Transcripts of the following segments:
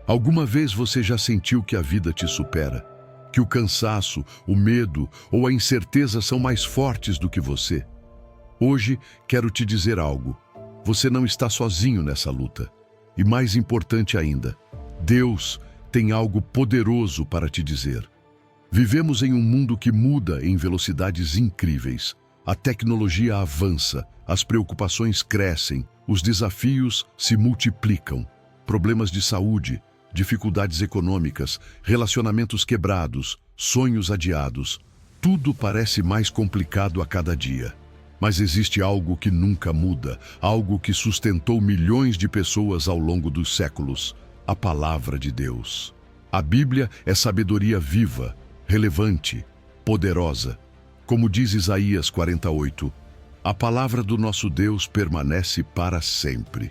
Alguma vez você já sentiu que a vida te supera? Que o cansaço, o medo ou a incerteza são mais fortes do que você? Hoje quero te dizer algo. Você não está sozinho nessa luta. E mais importante ainda, Deus tem algo poderoso para te dizer. Vivemos em um mundo que muda em velocidades incríveis. A tecnologia avança, as preocupações crescem, os desafios se multiplicam. Problemas de saúde, dificuldades econômicas, relacionamentos quebrados, sonhos adiados. Tudo parece mais complicado a cada dia. Mas existe algo que nunca muda, algo que sustentou milhões de pessoas ao longo dos séculos: a palavra de Deus. A Bíblia é sabedoria viva, relevante, poderosa. Como diz Isaías 48, a palavra do nosso Deus permanece para sempre.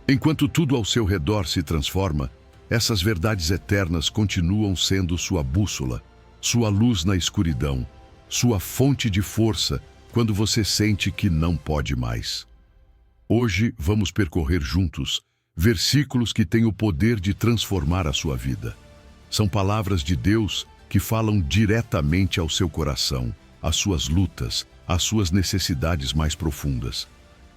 Enquanto tudo ao seu redor se transforma, essas verdades eternas continuam sendo sua bússola, sua luz na escuridão, sua fonte de força quando você sente que não pode mais. Hoje vamos percorrer juntos versículos que têm o poder de transformar a sua vida. São palavras de Deus que falam diretamente ao seu coração, às suas lutas, às suas necessidades mais profundas.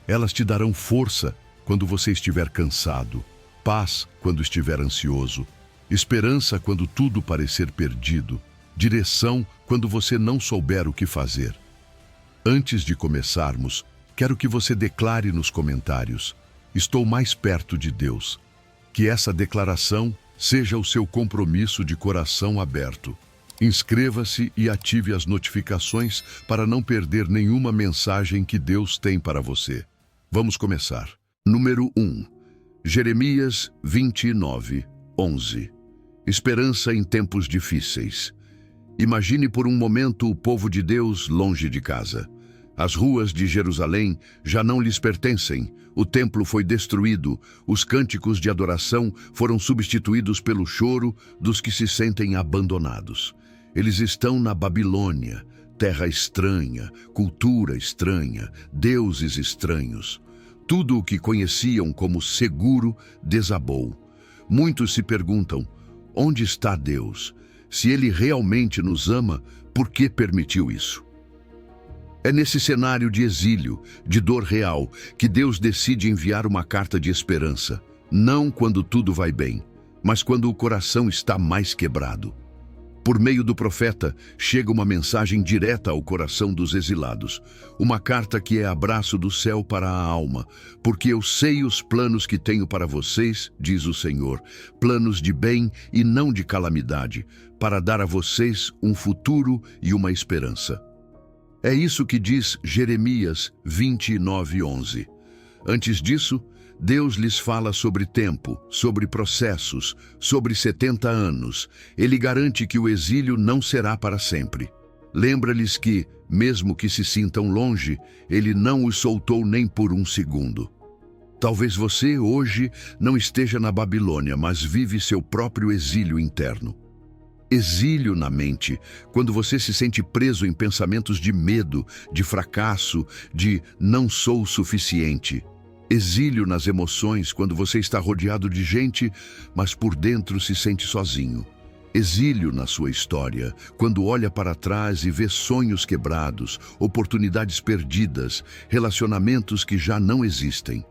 Elas te darão força quando você estiver cansado, paz quando estiver ansioso, esperança quando tudo parecer perdido, direção quando você não souber o que fazer. Antes de começarmos, quero que você declare nos comentários: estou mais perto de Deus. Que essa declaração seja o seu compromisso de coração aberto. Inscreva-se e ative as notificações para não perder nenhuma mensagem que Deus tem para você. Vamos começar. Número 1. Jeremias 29, 11. Esperança em tempos difíceis. Imagine por um momento o povo de Deus longe de casa. As ruas de Jerusalém já não lhes pertencem, o templo foi destruído, os cânticos de adoração foram substituídos pelo choro dos que se sentem abandonados. Eles estão na Babilônia, terra estranha, cultura estranha, deuses estranhos. Tudo o que conheciam como seguro desabou. Muitos se perguntam: onde está Deus? Se Ele realmente nos ama, por que permitiu isso? É nesse cenário de exílio, de dor real, que Deus decide enviar uma carta de esperança. Não quando tudo vai bem, mas quando o coração está mais quebrado. Por meio do profeta, chega uma mensagem direta ao coração dos exilados. Uma carta que é abraço do céu para a alma. Porque eu sei os planos que tenho para vocês, diz o Senhor, planos de bem e não de calamidade, para dar a vocês um futuro e uma esperança. É isso que diz Jeremias 29, 11. Antes disso, Deus lhes fala sobre tempo, sobre processos, sobre 70 anos. Ele garante que o exílio não será para sempre. Lembra-lhes que, mesmo que se sintam longe, Ele não os soltou nem por um segundo. Talvez você, hoje, não esteja na Babilônia, mas vive seu próprio exílio interno. Exílio na mente, quando você se sente preso em pensamentos de medo, de fracasso, de não sou o suficiente. Exílio nas emoções, quando você está rodeado de gente, mas por dentro se sente sozinho. Exílio na sua história, quando olha para trás e vê sonhos quebrados, oportunidades perdidas, relacionamentos que já não existem.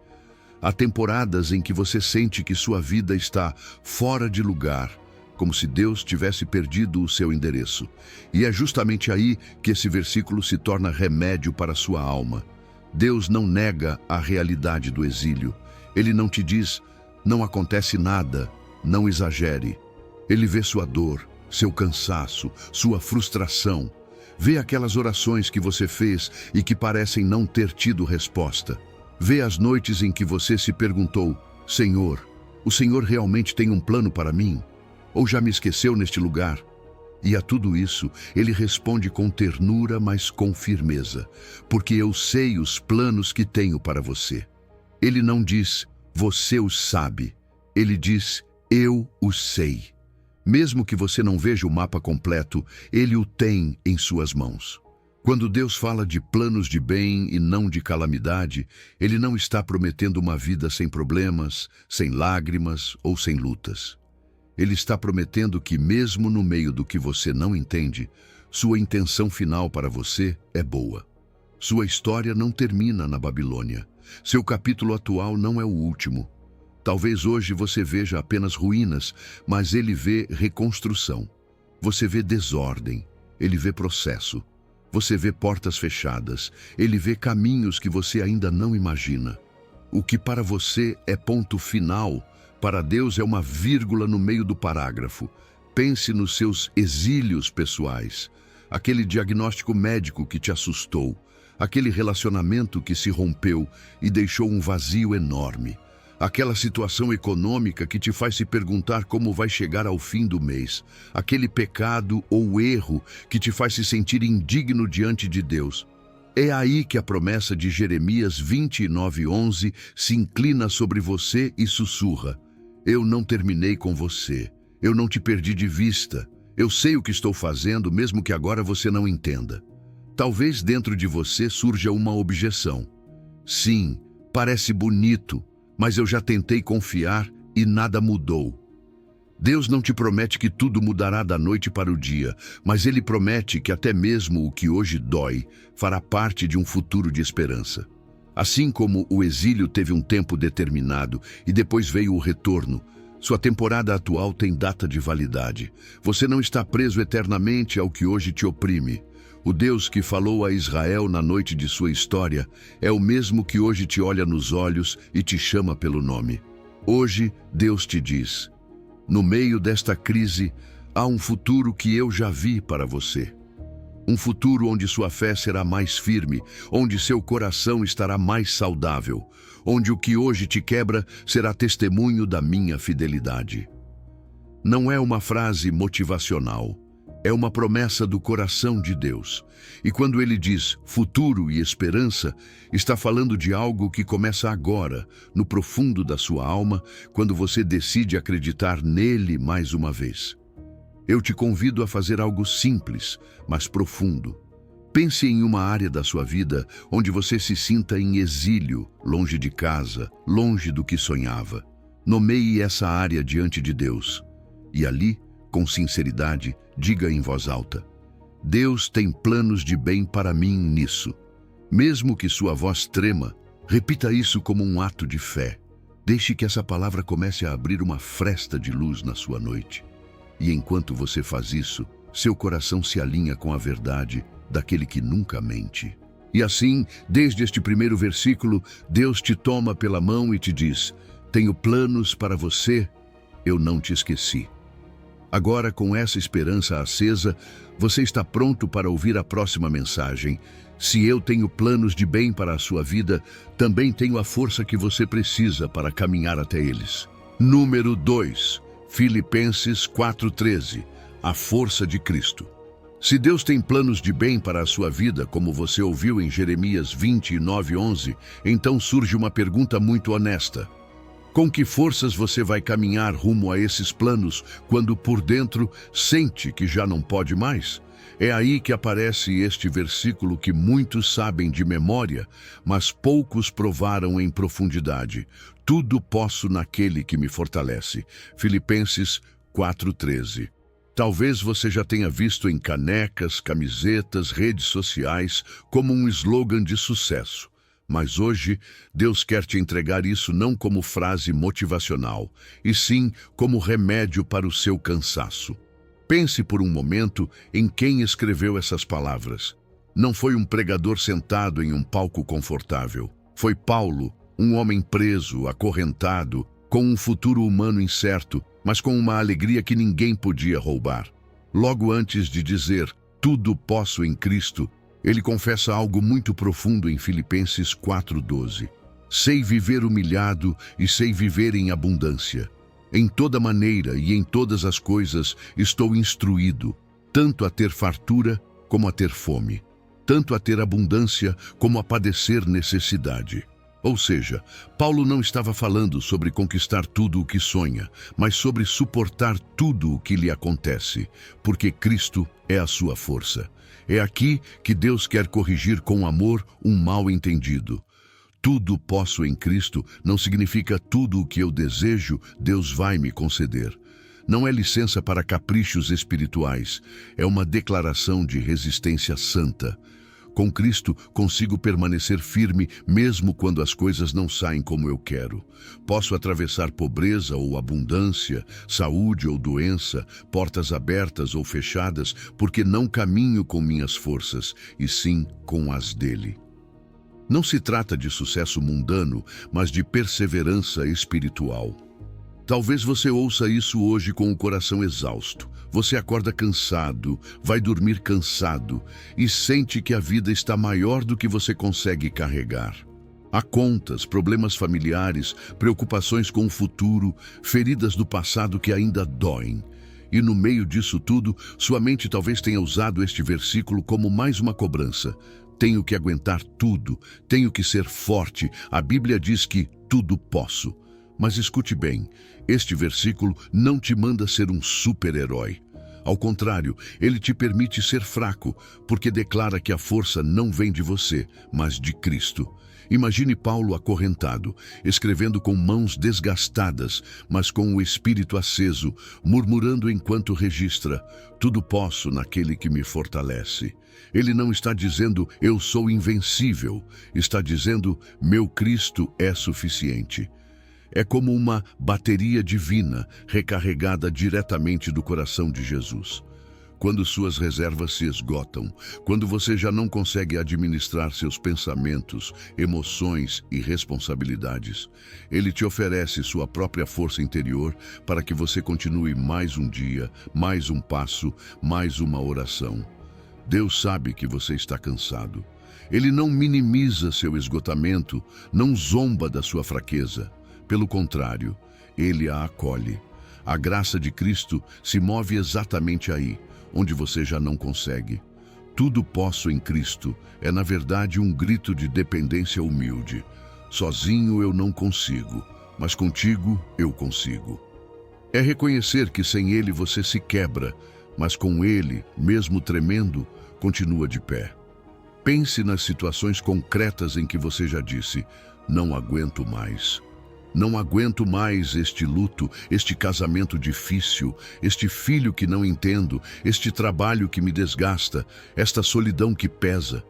Há temporadas em que você sente que sua vida está fora de lugar, como se Deus tivesse perdido o seu endereço. E é justamente aí que esse versículo se torna remédio para a sua alma. Deus não nega a realidade do exílio. Ele não te diz: não acontece nada, não exagere. Ele vê sua dor, seu cansaço, sua frustração. Vê aquelas orações que você fez e que parecem não ter tido resposta. Vê as noites em que você se perguntou: Senhor, o Senhor realmente tem um plano para mim? Ou já me esqueceu neste lugar? E a tudo isso, ele responde com ternura, mas com firmeza. Porque eu sei os planos que tenho para você. Ele não diz: você os sabe. Ele diz: eu os sei. Mesmo que você não veja o mapa completo, ele o tem em suas mãos. Quando Deus fala de planos de bem e não de calamidade, ele não está prometendo uma vida sem problemas, sem lágrimas ou sem lutas. Ele está prometendo que, mesmo no meio do que você não entende, sua intenção final para você é boa. Sua história não termina na Babilônia. Seu capítulo atual não é o último. Talvez hoje você veja apenas ruínas, mas ele vê reconstrução. Você vê desordem, ele vê processo. Você vê portas fechadas, ele vê caminhos que você ainda não imagina. O que para você é ponto final, para Deus é uma vírgula no meio do parágrafo. Pense nos seus exílios pessoais, aquele diagnóstico médico que te assustou, aquele relacionamento que se rompeu e deixou um vazio enorme, aquela situação econômica que te faz se perguntar como vai chegar ao fim do mês, aquele pecado ou erro que te faz se sentir indigno diante de Deus. É aí que a promessa de Jeremias 29:11 se inclina sobre você e sussurra: eu não terminei com você, eu não te perdi de vista, eu sei o que estou fazendo, mesmo que agora você não entenda. Talvez dentro de você surja uma objeção. Sim, parece bonito, mas eu já tentei confiar e nada mudou. Deus não te promete que tudo mudará da noite para o dia, mas Ele promete que até mesmo o que hoje dói fará parte de um futuro de esperança. Assim como o exílio teve um tempo determinado e depois veio o retorno, sua temporada atual tem data de validade. Você não está preso eternamente ao que hoje te oprime. O Deus que falou a Israel na noite de sua história é o mesmo que hoje te olha nos olhos e te chama pelo nome. Hoje, Deus te diz: no meio desta crise, há um futuro que eu já vi para você. Um futuro onde sua fé será mais firme, onde seu coração estará mais saudável, onde o que hoje te quebra será testemunho da minha fidelidade. Não é uma frase motivacional. É uma promessa do coração de Deus. E quando ele diz futuro e esperança, está falando de algo que começa agora, no profundo da sua alma, quando você decide acreditar nele mais uma vez. Eu te convido a fazer algo simples, mas profundo. Pense em uma área da sua vida onde você se sinta em exílio, longe de casa, longe do que sonhava. Nomeie essa área diante de Deus. E ali, com sinceridade, diga em voz alta: Deus tem planos de bem para mim nisso. Mesmo que sua voz trema, repita isso como um ato de fé. Deixe que essa palavra comece a abrir uma fresta de luz na sua noite. E enquanto você faz isso, seu coração se alinha com a verdade daquele que nunca mente. E assim, desde este primeiro versículo, Deus te toma pela mão e te diz: tenho planos para você, eu não te esqueci. Agora, com essa esperança acesa, você está pronto para ouvir a próxima mensagem. Se eu tenho planos de bem para a sua vida, também tenho a força que você precisa para caminhar até eles. Número 2, Filipenses 4:13, a força de Cristo. Se Deus tem planos de bem para a sua vida, como você ouviu em Jeremias 29:11, então surge uma pergunta muito honesta. Com que forças você vai caminhar rumo a esses planos quando por dentro sente que já não pode mais? É aí que aparece este versículo que muitos sabem de memória, mas poucos provaram em profundidade. Tudo posso naquele que me fortalece. Filipenses 4:13. Talvez você já tenha visto em canecas, camisetas, redes sociais como um slogan de sucesso. Mas hoje, Deus quer te entregar isso não como frase motivacional, e sim como remédio para o seu cansaço. Pense por um momento em quem escreveu essas palavras. Não foi um pregador sentado em um palco confortável. Foi Paulo, um homem preso, acorrentado, com um futuro humano incerto, mas com uma alegria que ninguém podia roubar. Logo antes de dizer, tudo posso em Cristo, ele confessa algo muito profundo em Filipenses 4:12. Sei viver humilhado e sei viver em abundância. Em toda maneira e em todas as coisas estou instruído, tanto a ter fartura como a ter fome, tanto a ter abundância como a padecer necessidade. Ou seja, Paulo não estava falando sobre conquistar tudo o que sonha, mas sobre suportar tudo o que lhe acontece, porque Cristo é a sua força. É aqui que Deus quer corrigir com amor um mal-entendido. Tudo posso em Cristo não significa tudo o que eu desejo, Deus vai me conceder. Não é licença para caprichos espirituais, é uma declaração de resistência santa. Com Cristo, consigo permanecer firme mesmo quando as coisas não saem como eu quero. Posso atravessar pobreza ou abundância, saúde ou doença, portas abertas ou fechadas, porque não caminho com minhas forças, e sim com as dele. Não se trata de sucesso mundano, mas de perseverança espiritual. Talvez você ouça isso hoje com o coração exausto. Você acorda cansado, vai dormir cansado e sente que a vida está maior do que você consegue carregar. Há contas, problemas familiares, preocupações com o futuro, feridas do passado que ainda doem. E no meio disso tudo, sua mente talvez tenha usado este versículo como mais uma cobrança. Tenho que aguentar tudo, tenho que ser forte. A Bíblia diz que tudo posso. Mas escute bem, este versículo não te manda ser um super-herói. Ao contrário, ele te permite ser fraco, porque declara que a força não vem de você, mas de Cristo. Imagine Paulo acorrentado, escrevendo com mãos desgastadas, mas com o espírito aceso, murmurando enquanto registra: tudo posso naquele que me fortalece. Ele não está dizendo, eu sou invencível, está dizendo, meu Cristo é suficiente. É como uma bateria divina recarregada diretamente do coração de Jesus. Quando suas reservas se esgotam, quando você já não consegue administrar seus pensamentos, emoções e responsabilidades, Ele te oferece sua própria força interior para que você continue mais um dia, mais um passo, mais uma oração. Deus sabe que você está cansado. Ele não minimiza seu esgotamento, não zomba da sua fraqueza. Pelo contrário, Ele a acolhe. A graça de Cristo se move exatamente aí, onde você já não consegue. Tudo posso em Cristo é, na verdade, um grito de dependência humilde. Sozinho eu não consigo, mas contigo eu consigo. É reconhecer que sem Ele você se quebra, mas com Ele, mesmo tremendo, continua de pé. Pense nas situações concretas em que você já disse, não aguento mais. Não aguento mais este luto, este casamento difícil, este filho que não entendo, este trabalho que me desgasta, esta solidão que pesa.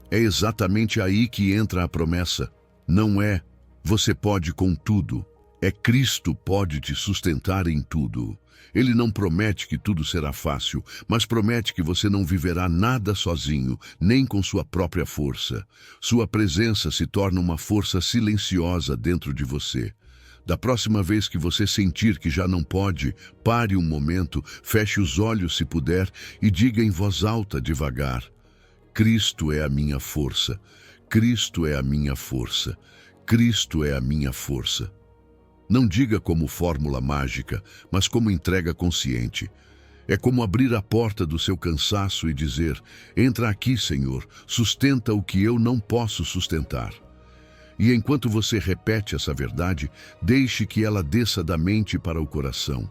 É exatamente aí que entra a promessa. Não é, você pode com tudo. É Cristo pode te sustentar em tudo. Ele não promete que tudo será fácil, mas promete que você não viverá nada sozinho, nem com sua própria força. Sua presença se torna uma força silenciosa dentro de você. Da próxima vez que você sentir que já não pode, pare um momento, feche os olhos se puder e diga em voz alta, devagar: Cristo é a minha força, Cristo é a minha força, Cristo é a minha força. Não diga como fórmula mágica, mas como entrega consciente. É como abrir a porta do seu cansaço e dizer: entra aqui, Senhor, sustenta o que eu não posso sustentar. E enquanto você repete essa verdade, deixe que ela desça da mente para o coração.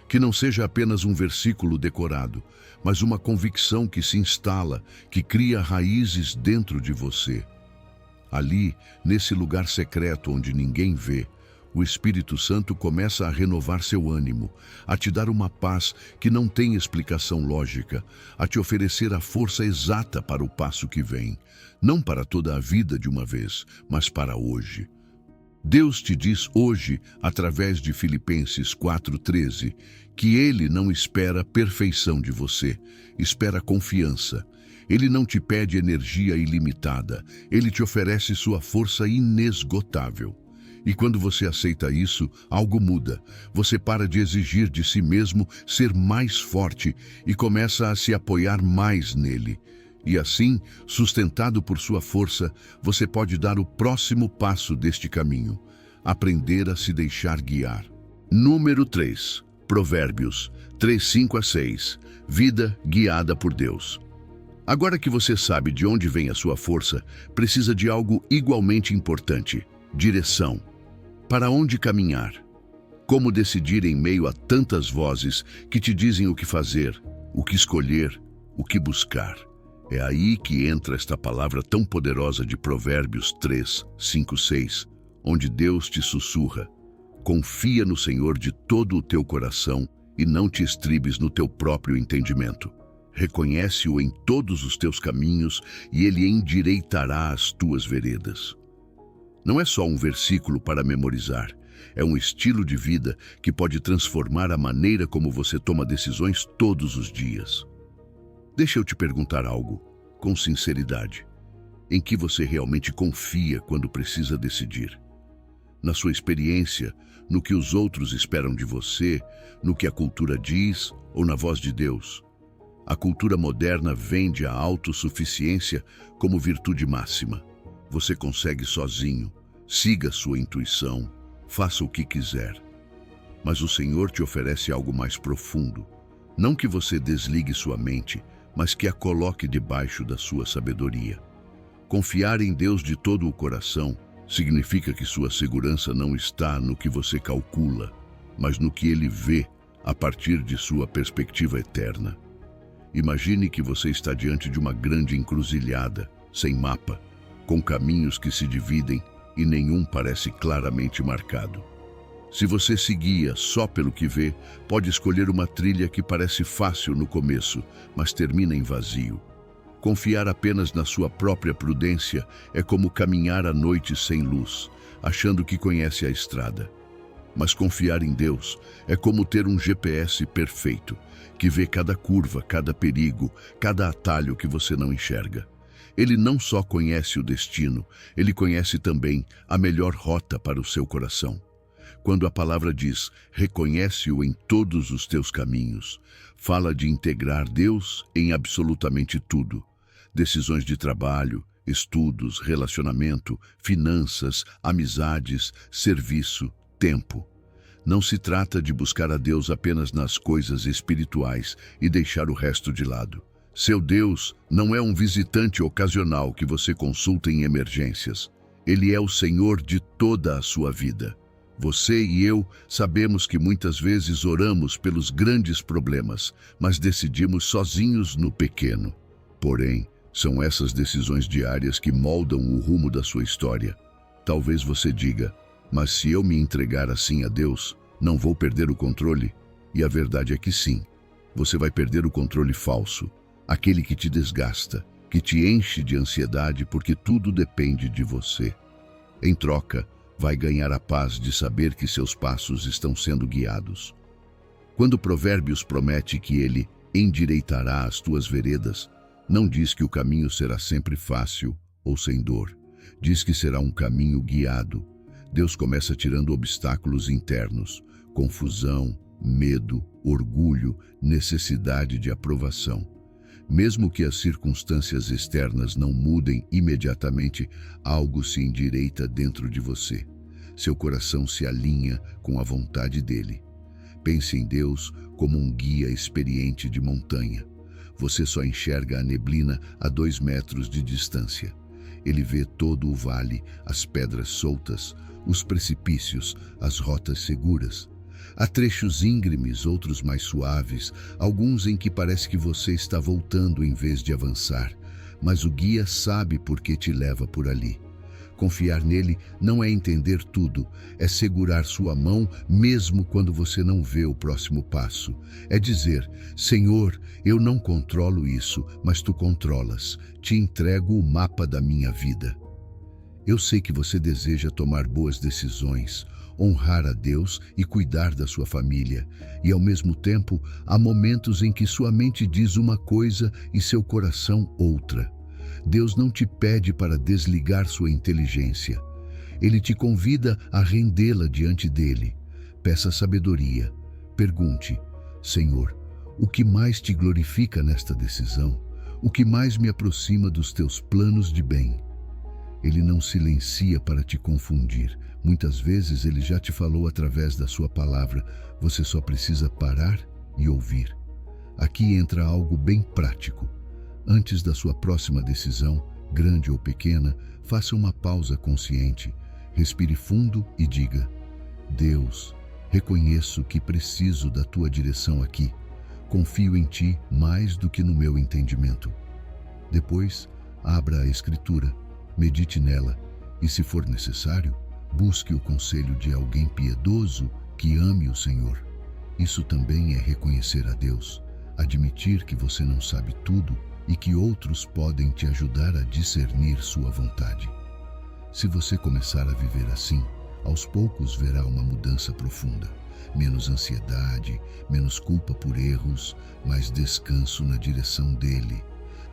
Que não seja apenas um versículo decorado, mas uma convicção que se instala, que cria raízes dentro de você. Ali, nesse lugar secreto onde ninguém vê, o Espírito Santo começa a renovar seu ânimo, a te dar uma paz que não tem explicação lógica, a te oferecer a força exata para o passo que vem, não para toda a vida de uma vez, mas para hoje. Deus te diz hoje, através de Filipenses 4:13, que Ele não espera perfeição de você, espera confiança. Ele não te pede energia ilimitada, Ele te oferece sua força inesgotável. E quando você aceita isso, algo muda. Você para de exigir de si mesmo ser mais forte e começa a se apoiar mais nele. E assim, sustentado por sua força, você pode dar o próximo passo deste caminho: aprender a se deixar guiar. Número 3. Provérbios 3:5-6. Vida guiada por Deus. Agora que você sabe de onde vem a sua força, precisa de algo igualmente importante: direção. Para onde caminhar? Como decidir em meio a tantas vozes que te dizem o que fazer, o que escolher, o que buscar? É aí que entra esta palavra tão poderosa de Provérbios 3:5-6, onde Deus te sussurra: confia no Senhor de todo o teu coração e não te estribes no teu próprio entendimento. Reconhece-o em todos os teus caminhos e ele endireitará as tuas veredas. Não é só um versículo para memorizar, é um estilo de vida que pode transformar a maneira como você toma decisões todos os dias. Deixa eu te perguntar algo, com sinceridade. Em que você realmente confia quando precisa decidir? Na sua experiência, no que os outros esperam de você, no que a cultura diz ou na voz de Deus? A cultura moderna vende a autossuficiência como virtude máxima. Você consegue sozinho, siga sua intuição, faça o que quiser. Mas o Senhor te oferece algo mais profundo. Não que você desligue sua mente, mas que a coloque debaixo da sua sabedoria. Confiar em Deus de todo o coração significa que sua segurança não está no que você calcula, mas no que Ele vê a partir de sua perspectiva eterna. Imagine que você está diante de uma grande encruzilhada, sem mapa, com caminhos que se dividem e nenhum parece claramente marcado. Se você se guia só pelo que vê, pode escolher uma trilha que parece fácil no começo, mas termina em vazio. Confiar apenas na sua própria prudência é como caminhar à noite sem luz, achando que conhece a estrada. Mas confiar em Deus é como ter um GPS perfeito, que vê cada curva, cada perigo, cada atalho que você não enxerga. Ele não só conhece o destino, ele conhece também a melhor rota para o seu coração. Quando a palavra diz, reconhece-o em todos os teus caminhos, fala de integrar Deus em absolutamente tudo. Decisões de trabalho, estudos, relacionamento, finanças, amizades, serviço, tempo. Não se trata de buscar a Deus apenas nas coisas espirituais e deixar o resto de lado. Seu Deus não é um visitante ocasional que você consulta em emergências. Ele é o Senhor de toda a sua vida. Você e eu sabemos que muitas vezes oramos pelos grandes problemas, mas decidimos sozinhos no pequeno. Porém, são essas decisões diárias que moldam o rumo da sua história. Talvez você diga, mas se eu me entregar assim a Deus, não vou perder o controle? E a verdade é que sim. Você vai perder o controle falso, aquele que te desgasta, que te enche de ansiedade porque tudo depende de você. Em troca, vai ganhar a paz de saber que seus passos estão sendo guiados. Quando Provérbios promete que ele endireitará as tuas veredas, não diz que o caminho será sempre fácil ou sem dor. Diz que será um caminho guiado. Deus começa tirando obstáculos internos, confusão, medo, orgulho, necessidade de aprovação. Mesmo que as circunstâncias externas não mudem imediatamente, algo se endireita dentro de você. Seu coração se alinha com a vontade dele. Pense em Deus como um guia experiente de montanha. Você só enxerga a neblina a 2 metros de distância. Ele vê todo o vale, as pedras soltas, os precipícios, as rotas seguras. Há trechos íngremes, outros mais suaves, alguns em que parece que você está voltando em vez de avançar, mas o guia sabe por que te leva por ali. Confiar nele não é entender tudo, é segurar sua mão mesmo quando você não vê o próximo passo. É dizer, Senhor, eu não controlo isso, mas tu controlas. Te entrego o mapa da minha vida. Eu sei que você deseja tomar boas decisões, honrar a Deus e cuidar da sua família. E ao mesmo tempo, há momentos em que sua mente diz uma coisa e seu coração outra. Deus não te pede para desligar sua inteligência. Ele te convida a rendê-la diante dele. Peça sabedoria. Pergunte, Senhor, o que mais te glorifica nesta decisão? O que mais me aproxima dos teus planos de bem? Ele não silencia para te confundir. Muitas vezes ele já te falou através da sua palavra. Você só precisa parar e ouvir. Aqui entra algo bem prático. Antes da sua próxima decisão, grande ou pequena, faça uma pausa consciente. Respire fundo e diga, Deus, reconheço que preciso da tua direção aqui. Confio em ti mais do que no meu entendimento. Depois, abra a Escritura, medite nela e, se for necessário, busque o conselho de alguém piedoso que ame o Senhor. Isso também é reconhecer a Deus, admitir que você não sabe tudo e que outros podem te ajudar a discernir sua vontade. Se você começar a viver assim, aos poucos verá uma mudança profunda. Menos ansiedade, menos culpa por erros, mais descanso na direção dele.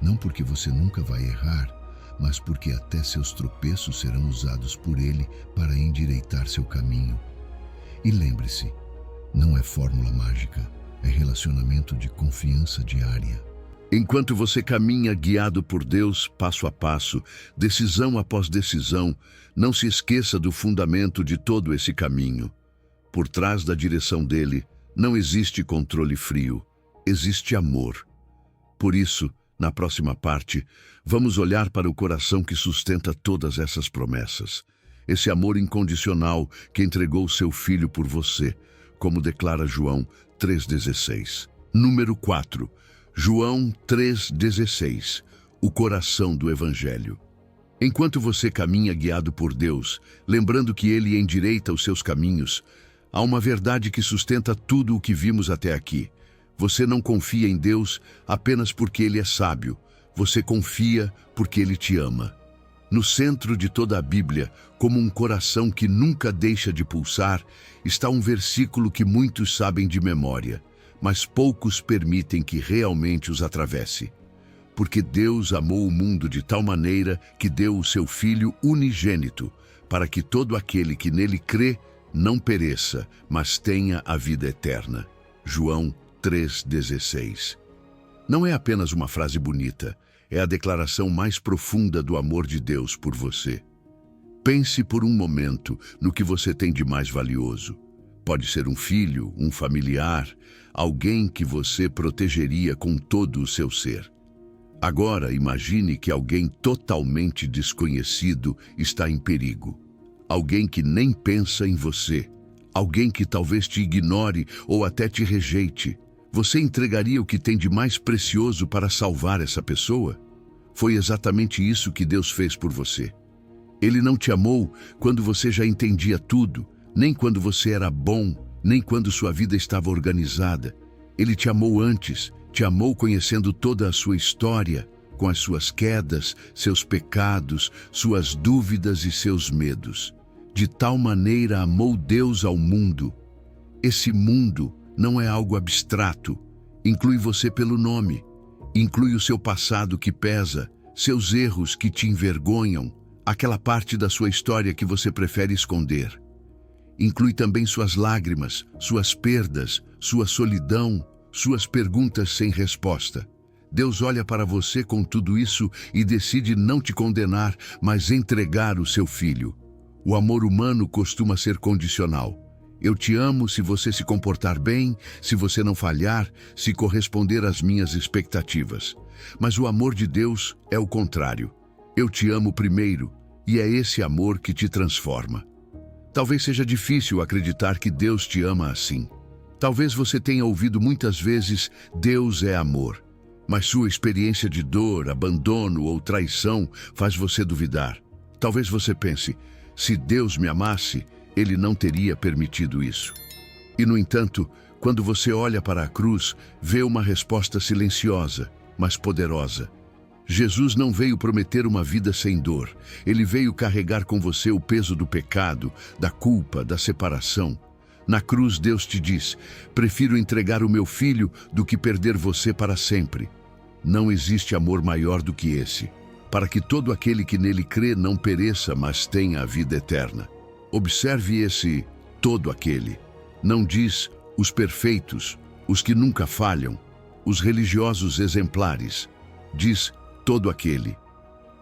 Não porque você nunca vai errar, mas porque até seus tropeços serão usados por ele para endireitar seu caminho. E lembre-se, não é fórmula mágica, é relacionamento de confiança diária. Enquanto você caminha guiado por Deus, passo a passo, decisão após decisão, não se esqueça do fundamento de todo esse caminho. Por trás da direção dele, não existe controle frio, existe amor. Por isso, na próxima parte, vamos olhar para o coração que sustenta todas essas promessas. Esse amor incondicional que entregou seu filho por você, como declara João 3,16. Número 4. João 3,16. O coração do Evangelho. Enquanto você caminha guiado por Deus, lembrando que Ele endireita os seus caminhos, há uma verdade que sustenta tudo o que vimos até aqui. Você não confia em Deus apenas porque Ele é sábio. Você confia porque Ele te ama. No centro de toda a Bíblia, como um coração que nunca deixa de pulsar, está um versículo que muitos sabem de memória, mas poucos permitem que realmente os atravesse. Porque Deus amou o mundo de tal maneira que deu o seu Filho unigênito, para que todo aquele que nele crê não pereça, mas tenha a vida eterna. João 3,16. Não é apenas uma frase bonita, é a declaração mais profunda do amor de Deus por você. Pense por um momento no que você tem de mais valioso. Pode ser um filho, um familiar, alguém que você protegeria com todo o seu ser. Agora imagine que alguém totalmente desconhecido está em perigo. Alguém que nem pensa em você. Alguém que talvez te ignore ou até te rejeite. Você entregaria o que tem de mais precioso para salvar essa pessoa? Foi exatamente isso que Deus fez por você. Ele não te amou quando você já entendia tudo, nem quando você era bom, nem quando sua vida estava organizada. Ele te amou antes, te amou conhecendo toda a sua história, com as suas quedas, seus pecados, suas dúvidas e seus medos. De tal maneira amou Deus ao mundo. Esse mundo não é algo abstrato, inclui você pelo nome, inclui o seu passado que pesa, seus erros que te envergonham, aquela parte da sua história que você prefere esconder. Inclui também suas lágrimas, suas perdas, sua solidão, suas perguntas sem resposta. Deus olha para você com tudo isso e decide não te condenar, mas entregar o seu filho. O amor humano costuma ser condicional. Eu te amo se você se comportar bem, se você não falhar, se corresponder às minhas expectativas. Mas o amor de Deus é o contrário. Eu te amo primeiro, e é esse amor que te transforma. Talvez seja difícil acreditar que Deus te ama assim. Talvez você tenha ouvido muitas vezes, Deus é amor. Mas sua experiência de dor, abandono ou traição faz você duvidar. Talvez você pense, se Deus me amasse, Ele não teria permitido isso. E, no entanto, quando você olha para a cruz, vê uma resposta silenciosa, mas poderosa. Jesus não veio prometer uma vida sem dor. Ele veio carregar com você o peso do pecado, da culpa, da separação. Na cruz, Deus te diz, prefiro entregar o meu filho do que perder você para sempre. Não existe amor maior do que esse, para que todo aquele que nele crê não pereça, mas tenha a vida eterna. Observe esse todo aquele. Não diz os perfeitos, os que nunca falham, os religiosos exemplares. Diz todo aquele.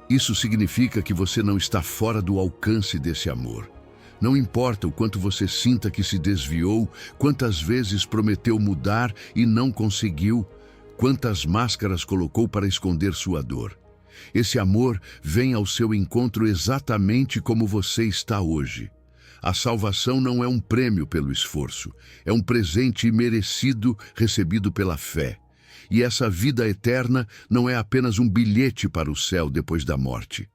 Isso significa que você não está fora do alcance desse amor. Não importa o quanto você sinta que se desviou, quantas vezes prometeu mudar e não conseguiu, quantas máscaras colocou para esconder sua dor. Esse amor vem ao seu encontro exatamente como você está hoje. A salvação não é um prêmio pelo esforço, é um presente imerecido recebido pela fé. E essa vida eterna não é apenas um bilhete para o céu depois da morte.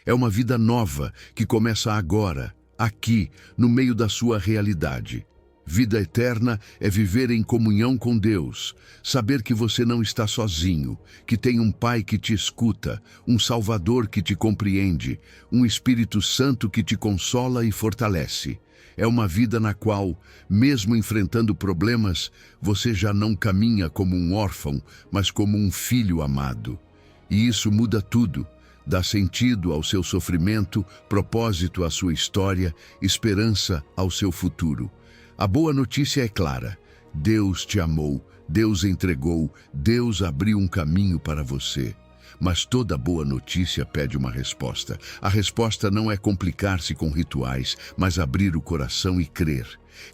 É uma vida nova que começa agora, aqui, no meio da sua realidade. Vida eterna é viver em comunhão com Deus, saber que você não está sozinho, que tem um Pai que te escuta, um Salvador que te compreende, um Espírito Santo que te consola e fortalece. É uma vida na qual, mesmo enfrentando problemas, você já não caminha como um órfão, mas como um filho amado. E isso muda tudo. Dá sentido ao seu sofrimento, propósito à sua história, esperança ao seu futuro. A boa notícia é clara. Deus te amou, Deus entregou, Deus abriu um caminho para você. Mas toda boa notícia pede uma resposta. A resposta não é complicar-se com rituais, mas abrir o coração e crer.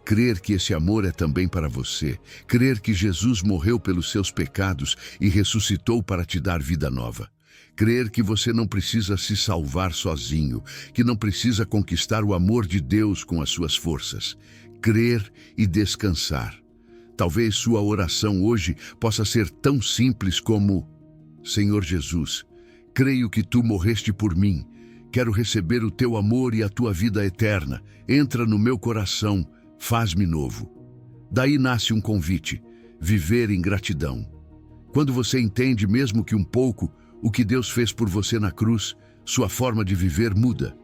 Crer que esse amor é também para você. Crer que Jesus morreu pelos seus pecados e ressuscitou para te dar vida nova. Crer que você não precisa se salvar sozinho, que não precisa conquistar o amor de Deus com as suas forças. Crer e descansar. Talvez sua oração hoje possa ser tão simples como: Senhor Jesus, creio que Tu morreste por mim. Quero receber o Teu amor e a Tua vida eterna. Entra no meu coração, faz-me novo. Daí nasce um convite: viver em gratidão. Quando você entende, mesmo que um pouco, o que Deus fez por você na cruz, sua forma de viver muda.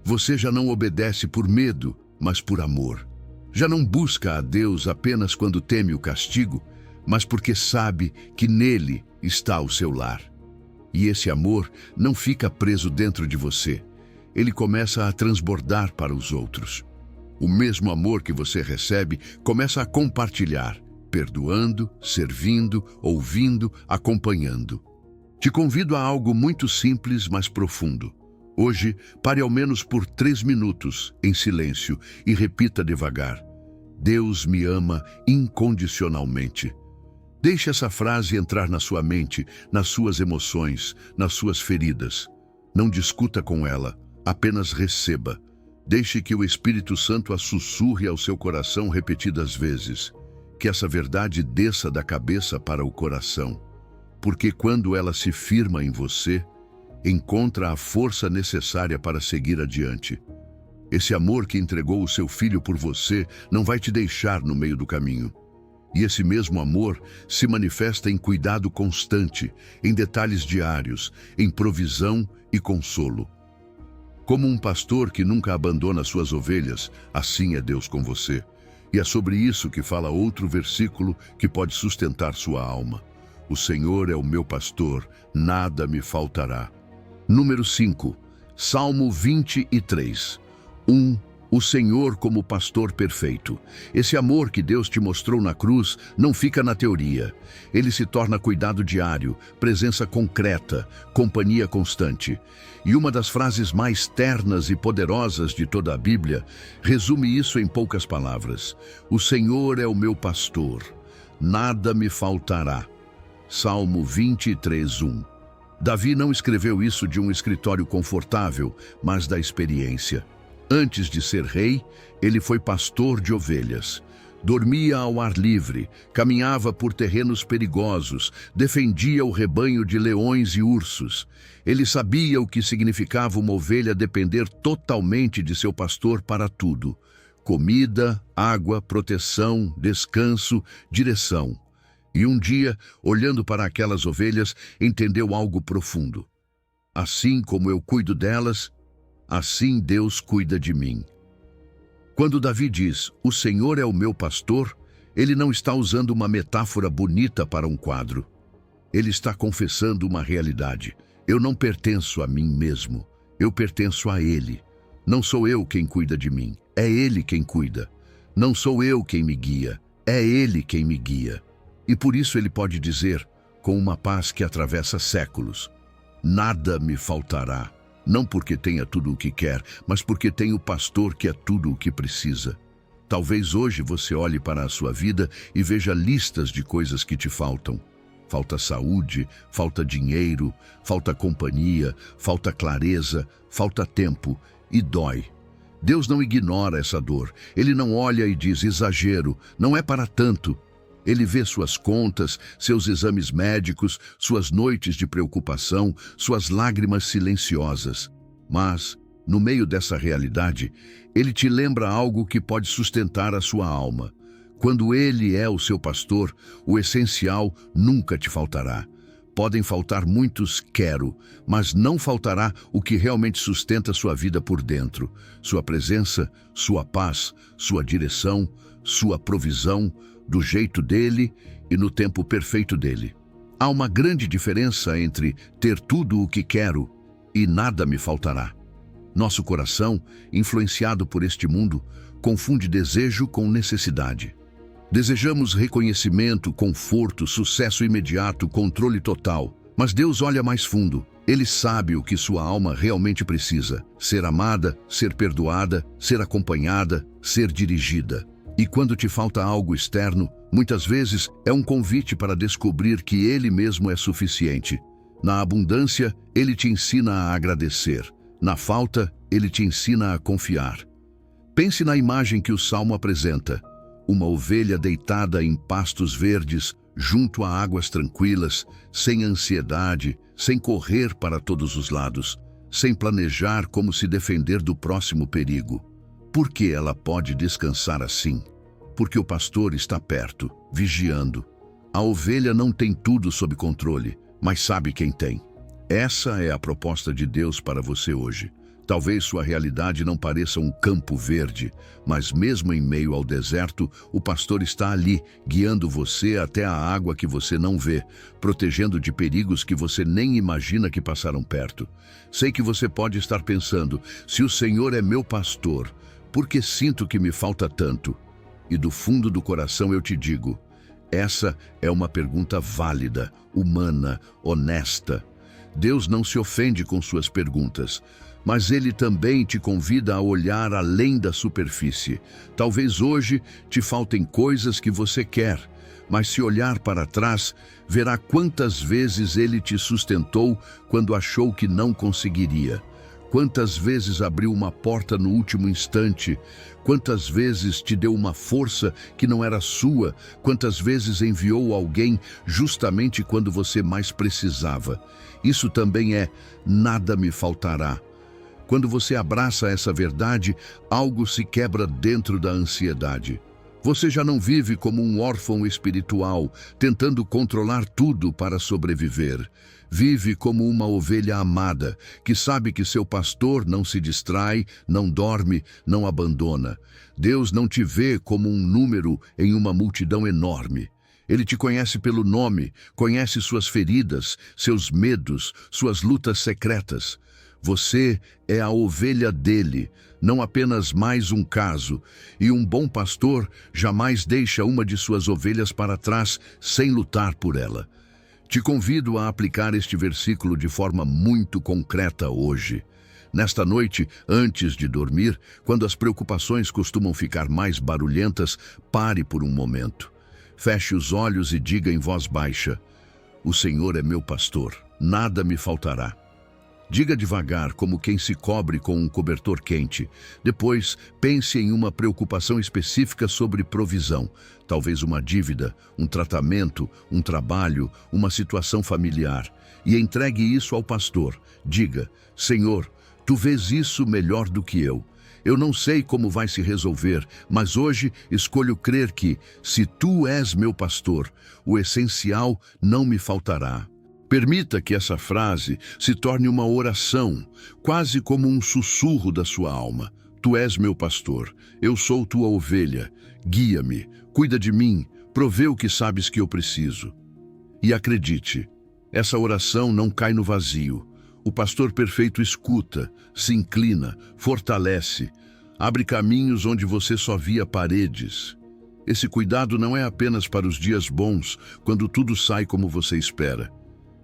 Você já não obedece por medo, mas por amor. Já não busca a Deus apenas quando teme o castigo, mas porque sabe que nele está o seu lar. E esse amor não fica preso dentro de você. Ele começa a transbordar para os outros. O mesmo amor que você recebe começa a compartilhar, perdoando, servindo, ouvindo, acompanhando. Te convido a algo muito simples, mas profundo. Hoje, pare ao menos por 3 minutos, em silêncio, e repita devagar: Deus me ama incondicionalmente. Deixe essa frase entrar na sua mente, nas suas emoções, nas suas feridas. Não discuta com ela, apenas receba. Deixe que o Espírito Santo a sussurre ao seu coração repetidas vezes. Que essa verdade desça da cabeça para o coração. Porque quando ela se firma em você, encontra a força necessária para seguir adiante. Esse amor que entregou o seu filho por você não vai te deixar no meio do caminho. E esse mesmo amor se manifesta em cuidado constante, em detalhes diários, em provisão e consolo. Como um pastor que nunca abandona suas ovelhas, assim é Deus com você. E é sobre isso que fala outro versículo que pode sustentar sua alma. O Senhor é o meu pastor, nada me faltará. Número 5, Salmo 23. 1. O Senhor como pastor perfeito. Esse amor que Deus te mostrou na cruz não fica na teoria. Ele se torna cuidado diário, presença concreta, companhia constante. E uma das frases mais ternas e poderosas de toda a Bíblia resume isso em poucas palavras. O Senhor é o meu pastor, nada me faltará. Salmo 23, 1. Davi não escreveu isso de um escritório confortável, mas da experiência. Antes de ser rei, ele foi pastor de ovelhas. Dormia ao ar livre, caminhava por terrenos perigosos, defendia o rebanho de leões e ursos. Ele sabia o que significava uma ovelha depender totalmente de seu pastor para tudo: comida, água, proteção, descanso, direção. E um dia, olhando para aquelas ovelhas, entendeu algo profundo. Assim como eu cuido delas, assim Deus cuida de mim. Quando Davi diz, o Senhor é o meu pastor, ele não está usando uma metáfora bonita para um quadro. Ele está confessando uma realidade. Eu não pertenço a mim mesmo, eu pertenço a Ele. Não sou eu quem cuida de mim, é Ele quem cuida. Não sou eu quem me guia, é Ele quem me guia. E por isso ele pode dizer, com uma paz que atravessa séculos, nada me faltará. Não porque tenha tudo o que quer, mas porque tem o pastor que é tudo o que precisa. Talvez hoje você olhe para a sua vida e veja listas de coisas que te faltam. Falta saúde, falta dinheiro, falta companhia, falta clareza, falta tempo e dói. Deus não ignora essa dor. Ele não olha e diz exagero, não é para tanto. Ele vê suas contas, seus exames médicos, suas noites de preocupação, suas lágrimas silenciosas. Mas No meio dessa realidade, ele te lembra algo que pode sustentar a sua alma. Quando ele é o seu pastor, o essencial nunca te faltará. Podem faltar muitos quero, mas não faltará o que realmente sustenta sua vida por dentro. Sua presença, sua paz, sua direção, sua provisão, do jeito dele e no tempo perfeito dele. Há uma grande diferença entre ter tudo o que quero e nada me faltará. Nosso coração, influenciado por este mundo, confunde desejo com necessidade. Desejamos reconhecimento, conforto, sucesso imediato, controle total. Mas Deus olha mais fundo. Ele sabe o que sua alma realmente precisa: ser amada, ser perdoada, ser acompanhada, ser dirigida. E quando te falta algo externo, muitas vezes é um convite para descobrir que Ele mesmo é suficiente. Na abundância, Ele te ensina a agradecer. Na falta, Ele te ensina a confiar. Pense na imagem que o Salmo apresenta. Uma ovelha deitada em pastos verdes, junto a águas tranquilas, sem ansiedade, sem correr para todos os lados, sem planejar como se defender do próximo perigo. Por que ela pode descansar assim? Porque o pastor está perto, vigiando. A ovelha não tem tudo sob controle, mas sabe quem tem. Essa é a proposta de Deus para você hoje. Talvez sua realidade não pareça um campo verde, mas mesmo em meio ao deserto, o pastor está ali, guiando você até a água que você não vê, protegendo de perigos que você nem imagina que passaram perto. Sei que você pode estar pensando: se o Senhor é meu pastor, por que sinto que me falta tanto? E do fundo do coração eu te digo, essa é uma pergunta válida, humana, honesta. Deus não se ofende com suas perguntas, mas Ele também te convida a olhar além da superfície. Talvez hoje te faltem coisas que você quer, mas se olhar para trás, verá quantas vezes Ele te sustentou quando achou que não conseguiria. Quantas vezes abriu uma porta no último instante, quantas vezes te deu uma força que não era sua, quantas vezes enviou alguém justamente quando você mais precisava. Isso também é nada me faltará. Quando você abraça essa verdade, algo se quebra dentro da ansiedade. Você já não vive como um órfão espiritual, tentando controlar tudo para sobreviver. Vive como uma ovelha amada, que sabe que seu pastor não se distrai, não dorme, não abandona. Deus não te vê como um número em uma multidão enorme. Ele te conhece pelo nome, conhece suas feridas, seus medos, suas lutas secretas. Você é a ovelha dele, não apenas mais um caso, e um bom pastor jamais deixa uma de suas ovelhas para trás sem lutar por ela. Te convido a aplicar este versículo de forma muito concreta hoje. Nesta noite, antes de dormir, quando as preocupações costumam ficar mais barulhentas, pare por um momento. Feche os olhos e diga em voz baixa: o Senhor é meu pastor, nada me faltará. Diga devagar, como quem se cobre com um cobertor quente. Depois, pense em uma preocupação específica sobre provisão. Talvez uma dívida, um tratamento, um trabalho, uma situação familiar. E entregue isso ao pastor. Diga: Senhor, Tu vês isso melhor do que eu. Eu não sei como vai se resolver, mas hoje escolho crer que, se Tu és meu pastor, o essencial não me faltará. Permita que essa frase se torne uma oração, quase como um sussurro da sua alma. Tu és meu pastor, eu sou tua ovelha. Guia-me, cuida de mim, provê o que sabes que eu preciso. E acredite, essa oração não cai no vazio. O pastor perfeito escuta, se inclina, fortalece, abre caminhos onde você só via paredes. Esse cuidado não é apenas para os dias bons, quando tudo sai como você espera.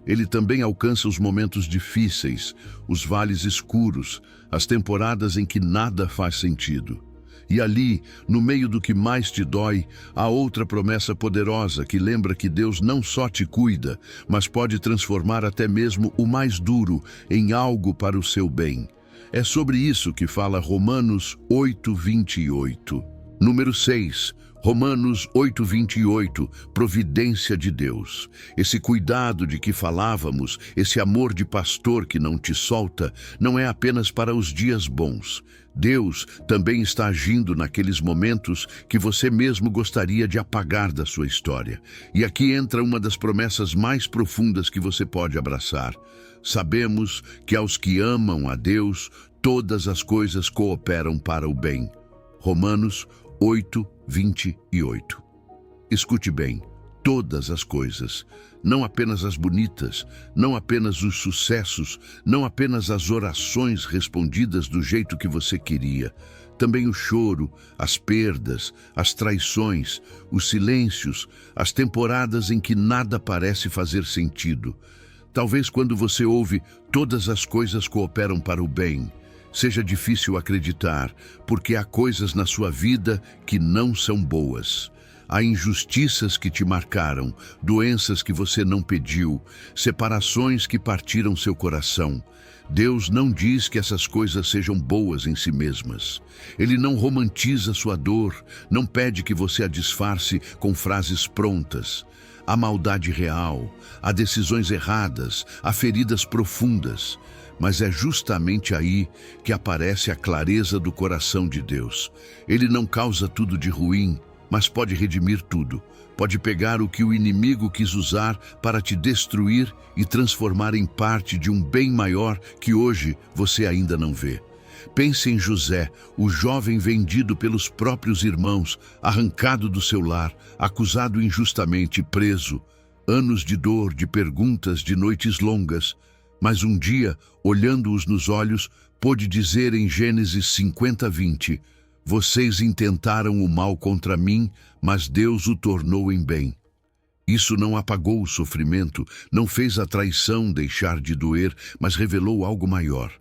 Ele também alcança os momentos difíceis, os vales escuros, as temporadas em que nada faz sentido. E ali, no meio do que mais te dói, há outra promessa poderosa que lembra que Deus não só te cuida, mas pode transformar até mesmo o mais duro em algo para o seu bem. É sobre isso que fala Romanos 8:28. Número 6. Romanos 8:28, providência de Deus. Esse cuidado de que falávamos, esse amor de pastor que não te solta, não é apenas para os dias bons. Deus também está agindo naqueles momentos que você mesmo gostaria de apagar da sua história. E aqui entra uma das promessas mais profundas que você pode abraçar. Sabemos que aos que amam a Deus, todas as coisas cooperam para o bem. Romanos 8:28. Escute bem, todas as coisas, não apenas as bonitas, não apenas os sucessos, não apenas as orações respondidas do jeito que você queria, também o choro, as perdas, as traições, os silêncios, as temporadas em que nada parece fazer sentido. Talvez quando você ouve "todas as coisas cooperam para o bem", seja difícil acreditar, porque há coisas na sua vida que não são boas. Há injustiças que te marcaram, doenças que você não pediu, separações que partiram seu coração. Deus não diz que essas coisas sejam boas em si mesmas. Ele não romantiza sua dor, não pede que você a disfarce com frases prontas. Há maldade real, há decisões erradas, há feridas profundas. Mas é justamente aí que aparece a clareza do coração de Deus. Ele não causa tudo de ruim, mas pode redimir tudo. Pode pegar o que o inimigo quis usar para te destruir e transformar em parte de um bem maior que hoje você ainda não vê. Pense em José, o jovem vendido pelos próprios irmãos, arrancado do seu lar, acusado injustamente, preso. Anos de dor, de perguntas, de noites longas. Mas um dia, olhando-os nos olhos, pôde dizer em Gênesis 50:20, "Vocês intentaram o mal contra mim, mas Deus o tornou em bem." Isso não apagou o sofrimento, não fez a traição deixar de doer, mas revelou algo maior.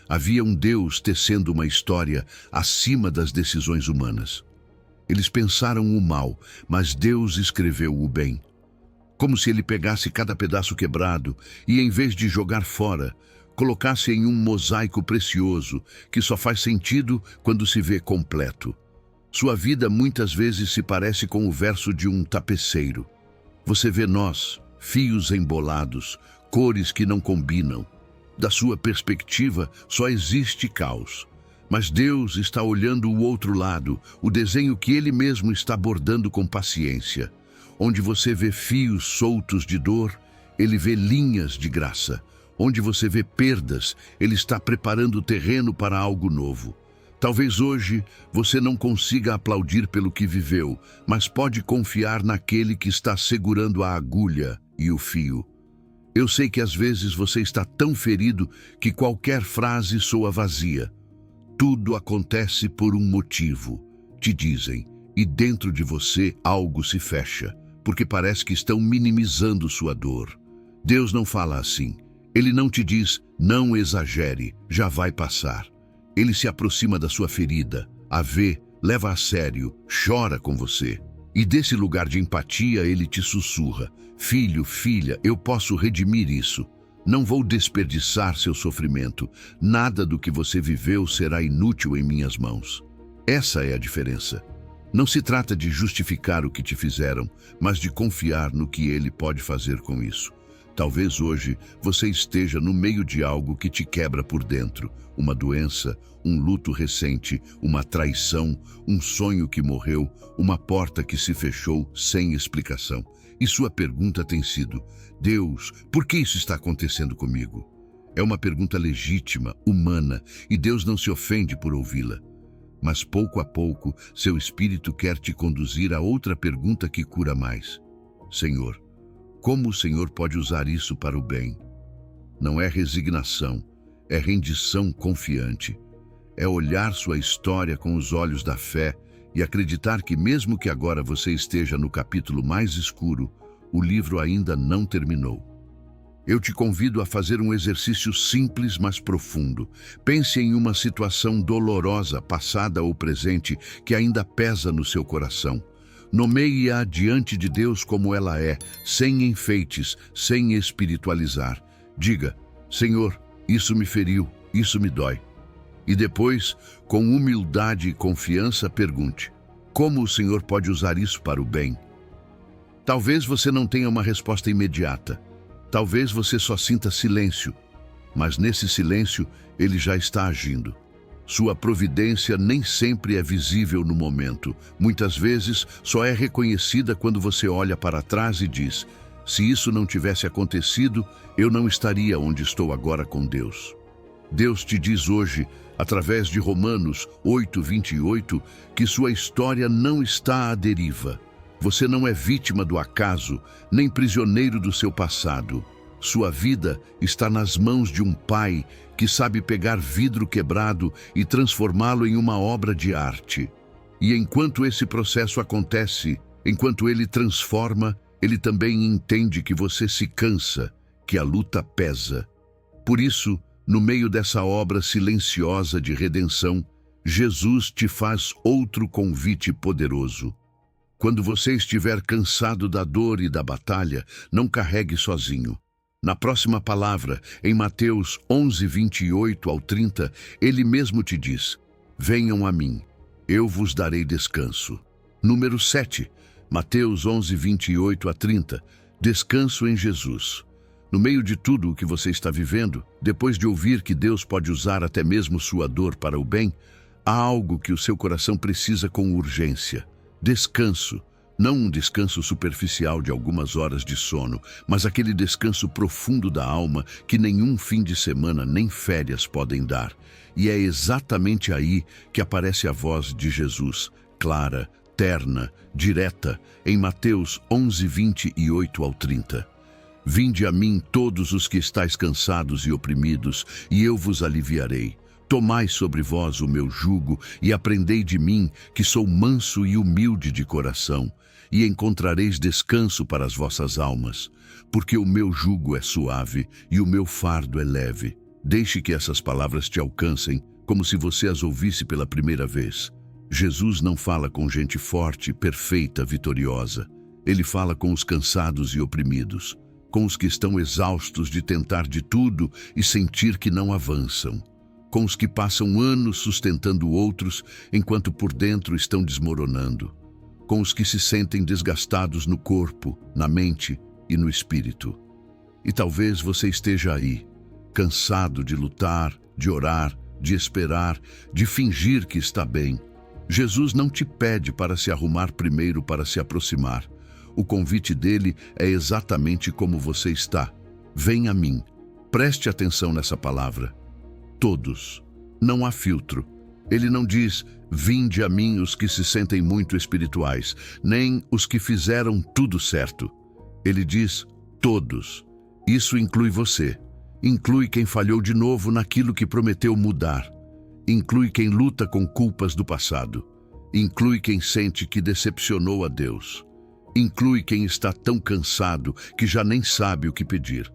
Havia um Deus tecendo uma história acima das decisões humanas. Eles pensaram o mal, mas Deus escreveu o bem. Como se ele pegasse cada pedaço quebrado e, em vez de jogar fora, colocasse em um mosaico precioso que só faz sentido quando se vê completo. Sua vida muitas vezes se parece com o verso de um tapeceiro. Você vê nós, fios embolados, cores que não combinam. Da sua perspectiva, só existe caos. Mas Deus está olhando o outro lado, o desenho que Ele mesmo está bordando com paciência. Onde você vê fios soltos de dor, Ele vê linhas de graça. Onde você vê perdas, Ele está preparando o terreno para algo novo. Talvez hoje você não consiga aplaudir pelo que viveu, mas pode confiar naquele que está segurando a agulha e o fio. Eu sei que às vezes você está tão ferido que qualquer frase soa vazia. Tudo acontece por um motivo, te dizem, e dentro de você algo se fecha, porque parece que estão minimizando sua dor. Deus não fala assim. Ele não te diz, não exagere, já vai passar. Ele se aproxima da sua ferida, a vê, leva a sério, chora com você. E desse lugar de empatia ele te sussurra, filho, filha, eu posso redimir isso. Não vou desperdiçar seu sofrimento. Nada do que você viveu será inútil em minhas mãos. Essa é a diferença. Não se trata de justificar o que te fizeram, mas de confiar no que Ele pode fazer com isso. Talvez hoje você esteja no meio de algo que te quebra por dentro, uma doença, um luto recente, uma traição, um sonho que morreu, uma porta que se fechou sem explicação. E sua pergunta tem sido, Deus, por que isso está acontecendo comigo? É uma pergunta legítima, humana, e Deus não se ofende por ouvi-la. Mas pouco a pouco, seu espírito quer te conduzir a outra pergunta que cura mais. Senhor, como o Senhor pode usar isso para o bem? Não é resignação, é rendição confiante. É olhar sua história com os olhos da fé e acreditar que mesmo que agora você esteja no capítulo mais escuro, o livro ainda não terminou. Eu te convido a fazer um exercício simples, mas profundo. Pense em uma situação dolorosa, passada ou presente, que ainda pesa no seu coração. Nomeie-a diante de Deus como ela é, sem enfeites, sem espiritualizar. Diga, Senhor, isso me feriu, isso me dói. E depois, com humildade e confiança, pergunte, Como o Senhor pode usar isso para o bem? Talvez você não tenha uma resposta imediata. Talvez você só sinta silêncio. Mas nesse silêncio, Ele já está agindo. Sua providência nem sempre é visível no momento. Muitas vezes, só é reconhecida quando você olha para trás e diz: se isso não tivesse acontecido, eu não estaria onde estou agora com Deus. Deus te diz hoje, através de Romanos 8:28, que sua história não está à deriva. Você não é vítima do acaso, nem prisioneiro do seu passado. Sua vida está nas mãos de um Pai que sabe pegar vidro quebrado e transformá-lo em uma obra de arte. E enquanto esse processo acontece, enquanto Ele transforma, Ele também entende que você se cansa, que a luta pesa. Por isso, no meio dessa obra silenciosa de redenção, Jesus te faz outro convite poderoso. Quando você estiver cansado da dor e da batalha, não carregue sozinho. Na próxima palavra, em Mateus 11:28-30, Ele mesmo te diz: venham a mim, eu vos darei descanso. Número 7, Mateus 11:28-30, descanso em Jesus. No meio de tudo o que você está vivendo, depois de ouvir que Deus pode usar até mesmo sua dor para o bem, há algo que o seu coração precisa com urgência: descanso. Não um descanso superficial de algumas horas de sono, mas aquele descanso profundo da alma que nenhum fim de semana nem férias podem dar. E é exatamente aí que aparece a voz de Jesus, clara, terna, direta, em Mateus 11:28-30. Vinde a mim todos os que estáis cansados e oprimidos, e eu vos aliviarei. Tomai sobre vós o meu jugo e aprendei de mim, que sou manso e humilde de coração, e encontrareis descanso para as vossas almas, porque o meu jugo é suave e o meu fardo é leve. Deixe que essas palavras te alcancem, como se você as ouvisse pela primeira vez. Jesus não fala com gente forte, perfeita, vitoriosa. Ele fala com os cansados e oprimidos, com os que estão exaustos de tentar de tudo e sentir que não avançam, com os que passam anos sustentando outros enquanto por dentro estão desmoronando, com os que se sentem desgastados no corpo, na mente e no espírito. E talvez você esteja aí, cansado de lutar, de orar, de esperar, de fingir que está bem. Jesus não te pede para se arrumar primeiro para se aproximar. O convite dele é exatamente como você está. Vem a mim. Preste atenção nessa palavra. Todos. Não há filtro. Ele não diz: vinde a mim os que se sentem muito espirituais, nem os que fizeram tudo certo. Ele diz: todos. Isso inclui você. Inclui quem falhou de novo naquilo que prometeu mudar. Inclui quem luta com culpas do passado. Inclui quem sente que decepcionou a Deus. Inclui quem está tão cansado que já nem sabe o que pedir.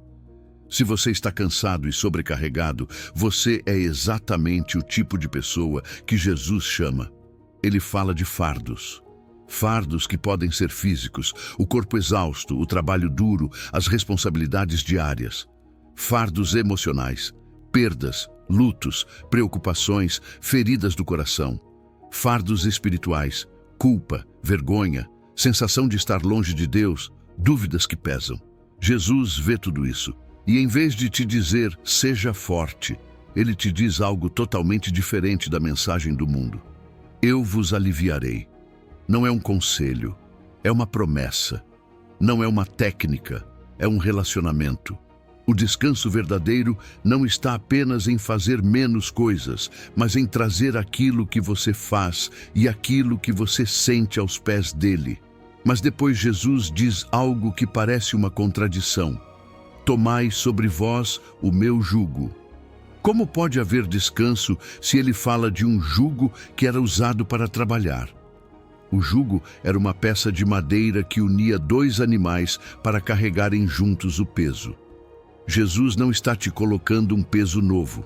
Se você está cansado e sobrecarregado, você é exatamente o tipo de pessoa que Jesus chama. Ele fala de fardos. Fardos que podem ser físicos, o corpo exausto, o trabalho duro, as responsabilidades diárias. Fardos emocionais, perdas, lutos, preocupações, feridas do coração. Fardos espirituais, culpa, vergonha, sensação de estar longe de Deus, dúvidas que pesam. Jesus vê tudo isso. E em vez de te dizer, seja forte, Ele te diz algo totalmente diferente da mensagem do mundo. Eu vos aliviarei. Não é um conselho, é uma promessa. Não é uma técnica, é um relacionamento. O descanso verdadeiro não está apenas em fazer menos coisas, mas em trazer aquilo que você faz e aquilo que você sente aos pés dele. Mas depois Jesus diz algo que parece uma contradição. Tomai sobre vós o meu jugo. Como pode haver descanso se ele fala de um jugo que era usado para trabalhar? O jugo era uma peça de madeira que unia dois animais para carregarem juntos o peso. Jesus não está te colocando um peso novo.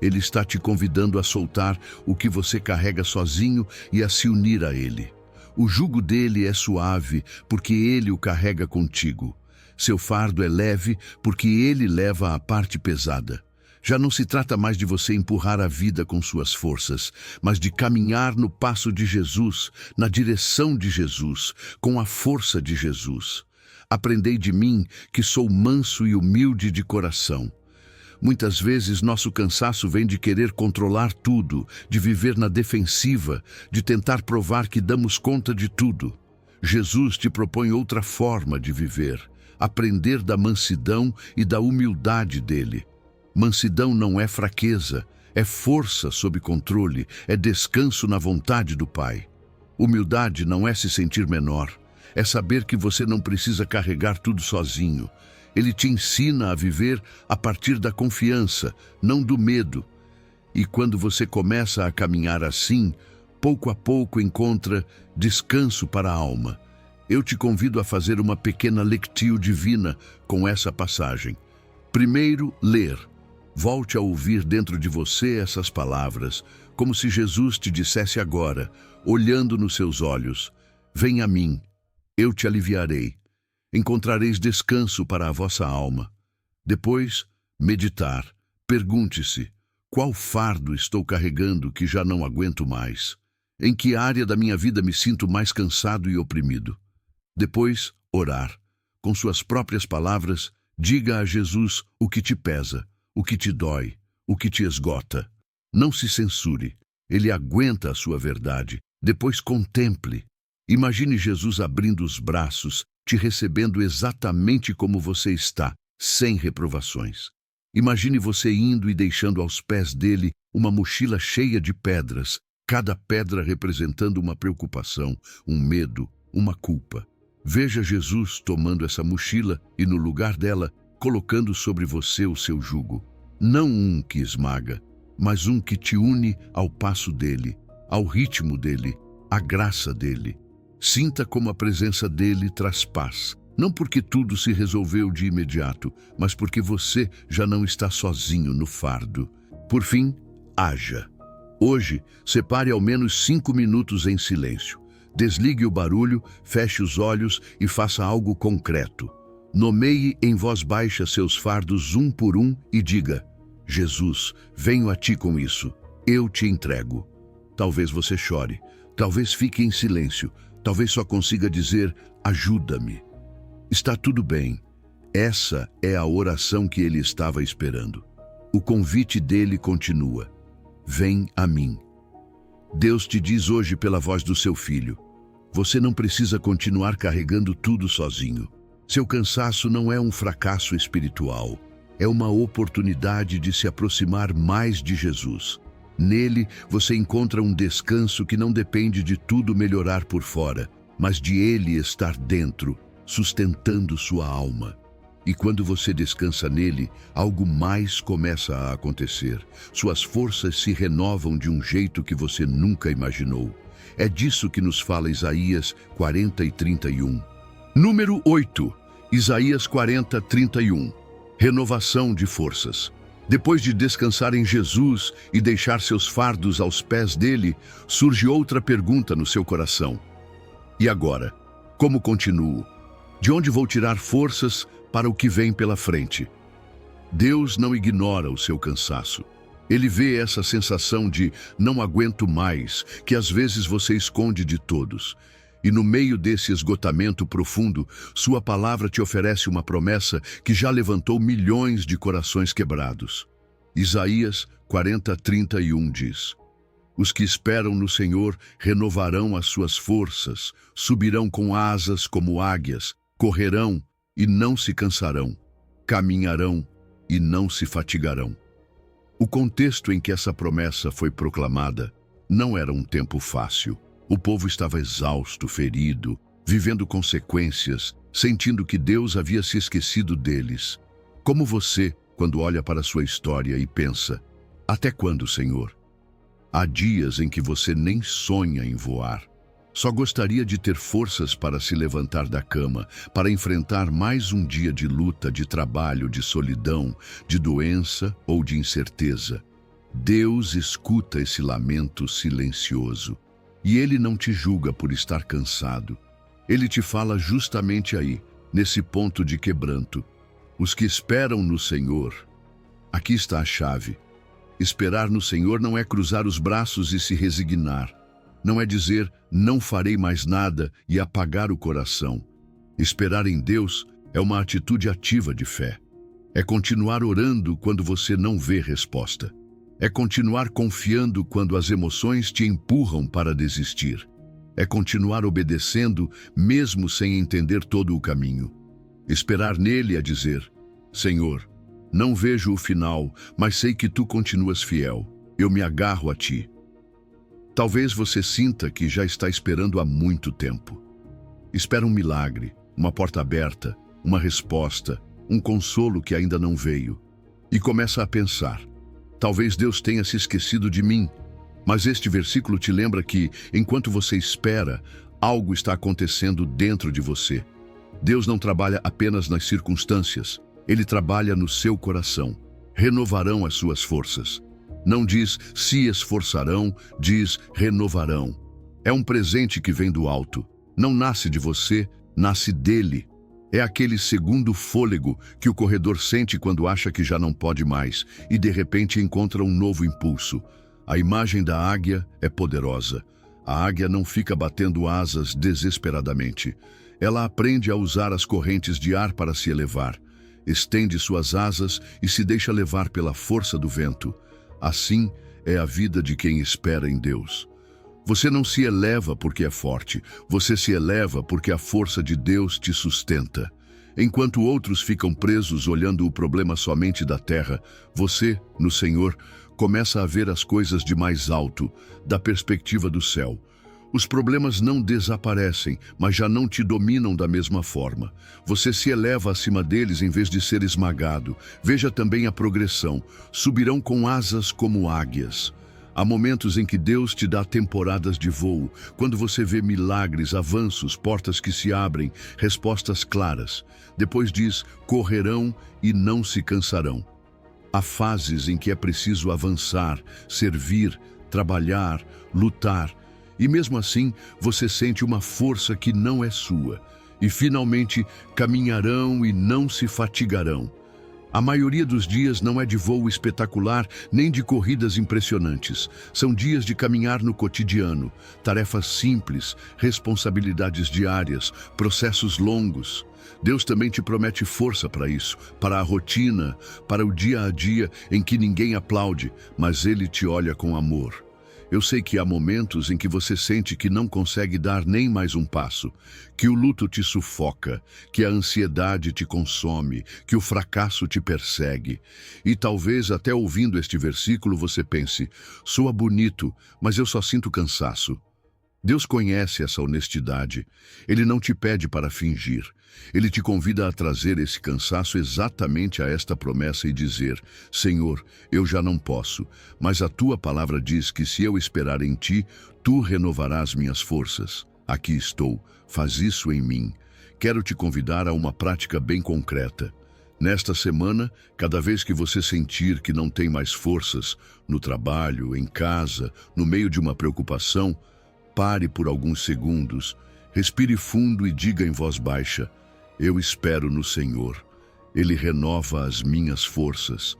Ele está te convidando a soltar o que você carrega sozinho e a se unir a ele. O jugo dele é suave, porque ele o carrega contigo. Seu fardo é leve, porque ele leva a parte pesada. Já não se trata mais de você empurrar a vida com suas forças, mas de caminhar no passo de Jesus, na direção de Jesus, com a força de Jesus. Aprendei de mim, que sou manso e humilde de coração. Muitas vezes nosso cansaço vem de querer controlar tudo, de viver na defensiva, de tentar provar que damos conta de tudo. Jesus te propõe outra forma de viver, aprender da mansidão e da humildade dele. Mansidão não é fraqueza, é força sob controle, é descanso na vontade do Pai. Humildade não é se sentir menor, é saber que você não precisa carregar tudo sozinho. Ele te ensina a viver a partir da confiança, não do medo. E quando você começa a caminhar assim, pouco a pouco encontra descanso para a alma. Eu te convido a fazer uma pequena lectio divina com essa passagem. Primeiro, ler. Volte a ouvir dentro de você essas palavras, como se Jesus te dissesse agora, olhando nos seus olhos: Vem a mim, eu te aliviarei. Encontrareis descanso para a vossa alma. Depois, meditar. Pergunte-se: qual fardo estou carregando que já não aguento mais? Em que área da minha vida me sinto mais cansado e oprimido? Depois, orar. Com suas próprias palavras, diga a Jesus o que te pesa, o que te dói, o que te esgota. Não se censure. Ele aguenta a sua verdade. Depois contemple. Imagine Jesus abrindo os braços, te recebendo exatamente como você está, sem reprovações. Imagine você indo e deixando aos pés dele uma mochila cheia de pedras, cada pedra representando uma preocupação, um medo, uma culpa. Veja Jesus tomando essa mochila e, no lugar dela, colocando sobre você o seu jugo. Não um que esmaga, mas um que te une ao passo dele, ao ritmo dele, à graça dele. Sinta como a presença dele traz paz. Não porque tudo se resolveu de imediato, mas porque você já não está sozinho no fardo. Por fim, haja. Hoje, separe ao menos 5 minutos em silêncio. Desligue o barulho, feche os olhos e faça algo concreto. Nomeie em voz baixa seus fardos um por um e diga: Jesus, venho a ti com isso. Eu te entrego. Talvez você chore, talvez fique em silêncio, talvez só consiga dizer: ajuda-me. Está tudo bem. Essa é a oração que ele estava esperando. O convite dele continua: vem a mim. Deus te diz hoje pela voz do seu filho: você não precisa continuar carregando tudo sozinho. Seu cansaço não é um fracasso espiritual, é uma oportunidade de se aproximar mais de Jesus. Nele, você encontra um descanso que não depende de tudo melhorar por fora, mas de ele estar dentro, sustentando sua alma. E quando você descansa nele, algo mais começa a acontecer. Suas forças se renovam de um jeito que você nunca imaginou. É disso que nos fala Isaías 40 e 31. Número 8. Isaías 40, 31. Renovação de forças. Depois de descansar em Jesus e deixar seus fardos aos pés dele, surge outra pergunta no seu coração. E agora? Como continuo? De onde vou tirar forças para o que vem pela frente? Deus não ignora o seu cansaço. Ele vê essa sensação de não aguento mais, que às vezes você esconde de todos. E no meio desse esgotamento profundo, sua palavra te oferece uma promessa que já levantou milhões de corações quebrados. Isaías 40, 31 diz: os que esperam no Senhor renovarão as suas forças, subirão com asas como águias, correrão e não se cansarão, caminharão e não se fatigarão. O contexto em que essa promessa foi proclamada não era um tempo fácil. O povo estava exausto, ferido, vivendo consequências, sentindo que Deus havia se esquecido deles. Como você, quando olha para sua história e pensa: até quando, Senhor? Há dias em que você nem sonha em voar. Só gostaria de ter forças para se levantar da cama, para enfrentar mais um dia de luta, de trabalho, de solidão, de doença ou de incerteza. Deus escuta esse lamento silencioso. E Ele não te julga por estar cansado. Ele te fala justamente aí, nesse ponto de quebranto. Os que esperam no Senhor Aqui está a chave. Esperar no Senhor não é cruzar os braços e se resignar. Não é dizer, não farei mais nada e apagar o coração. Esperar em Deus é uma atitude ativa de fé. É continuar orando quando você não vê resposta. É continuar confiando quando as emoções te empurram para desistir. É continuar obedecendo mesmo sem entender todo o caminho. Esperar nele é dizer, Senhor, não vejo o final, mas sei que tu continuas fiel. Eu me agarro a ti. Talvez você sinta que já está esperando há muito tempo. Espera um milagre, uma porta aberta, uma resposta, um consolo que ainda não veio. E começa a pensar, talvez Deus tenha se esquecido de mim. Mas este versículo te lembra que, enquanto você espera, algo está acontecendo dentro de você. Deus não trabalha apenas nas circunstâncias, Ele trabalha no seu coração. Renovarão as suas forças. Não diz se esforçarão, diz renovarão. É um presente que vem do alto. Não nasce de você, nasce dele. É aquele segundo fôlego que o corredor sente quando acha que já não pode mais e de repente encontra um novo impulso. A imagem da águia é poderosa. A águia não fica batendo asas desesperadamente. Ela aprende a usar as correntes de ar para se elevar. Estende suas asas e se deixa levar pela força do vento. Assim é a vida de quem espera em Deus. Você não se eleva porque é forte, você se eleva porque a força de Deus te sustenta. Enquanto outros ficam presos olhando o problema somente da terra, você, no Senhor, começa a ver as coisas de mais alto, da perspectiva do céu. Os problemas não desaparecem, mas já não te dominam da mesma forma. Você se eleva acima deles em vez de ser esmagado. Veja também a progressão. Subirão com asas como águias. Há momentos em que Deus te dá temporadas de voo, quando você vê milagres, avanços, portas que se abrem, respostas claras. Depois diz, correrão e não se cansarão. Há fases em que é preciso avançar, servir, trabalhar, lutar. E mesmo assim, você sente uma força que não é sua. E finalmente, caminharão e não se fatigarão. A maioria dos dias não é de voo espetacular, nem de corridas impressionantes. São dias de caminhar no cotidiano, tarefas simples, responsabilidades diárias, processos longos. Deus também te promete força para isso, para a rotina, para o dia a dia em que ninguém aplaude, mas Ele te olha com amor. Eu sei que há momentos em que você sente que não consegue dar nem mais um passo, que o luto te sufoca, que a ansiedade te consome, que o fracasso te persegue. E talvez até ouvindo este versículo você pense, soa bonito, mas eu só sinto cansaço. Deus conhece essa honestidade. Ele não te pede para fingir. Ele te convida a trazer esse cansaço exatamente a esta promessa e dizer, Senhor, eu já não posso, mas a tua palavra diz que se eu esperar em ti, tu renovarás minhas forças. Aqui estou, faz isso em mim. Quero te convidar a uma prática bem concreta. Nesta semana, cada vez que você sentir que não tem mais forças, no trabalho, em casa, no meio de uma preocupação, pare por alguns segundos, respire fundo e diga em voz baixa, eu espero no Senhor. Ele renova as minhas forças.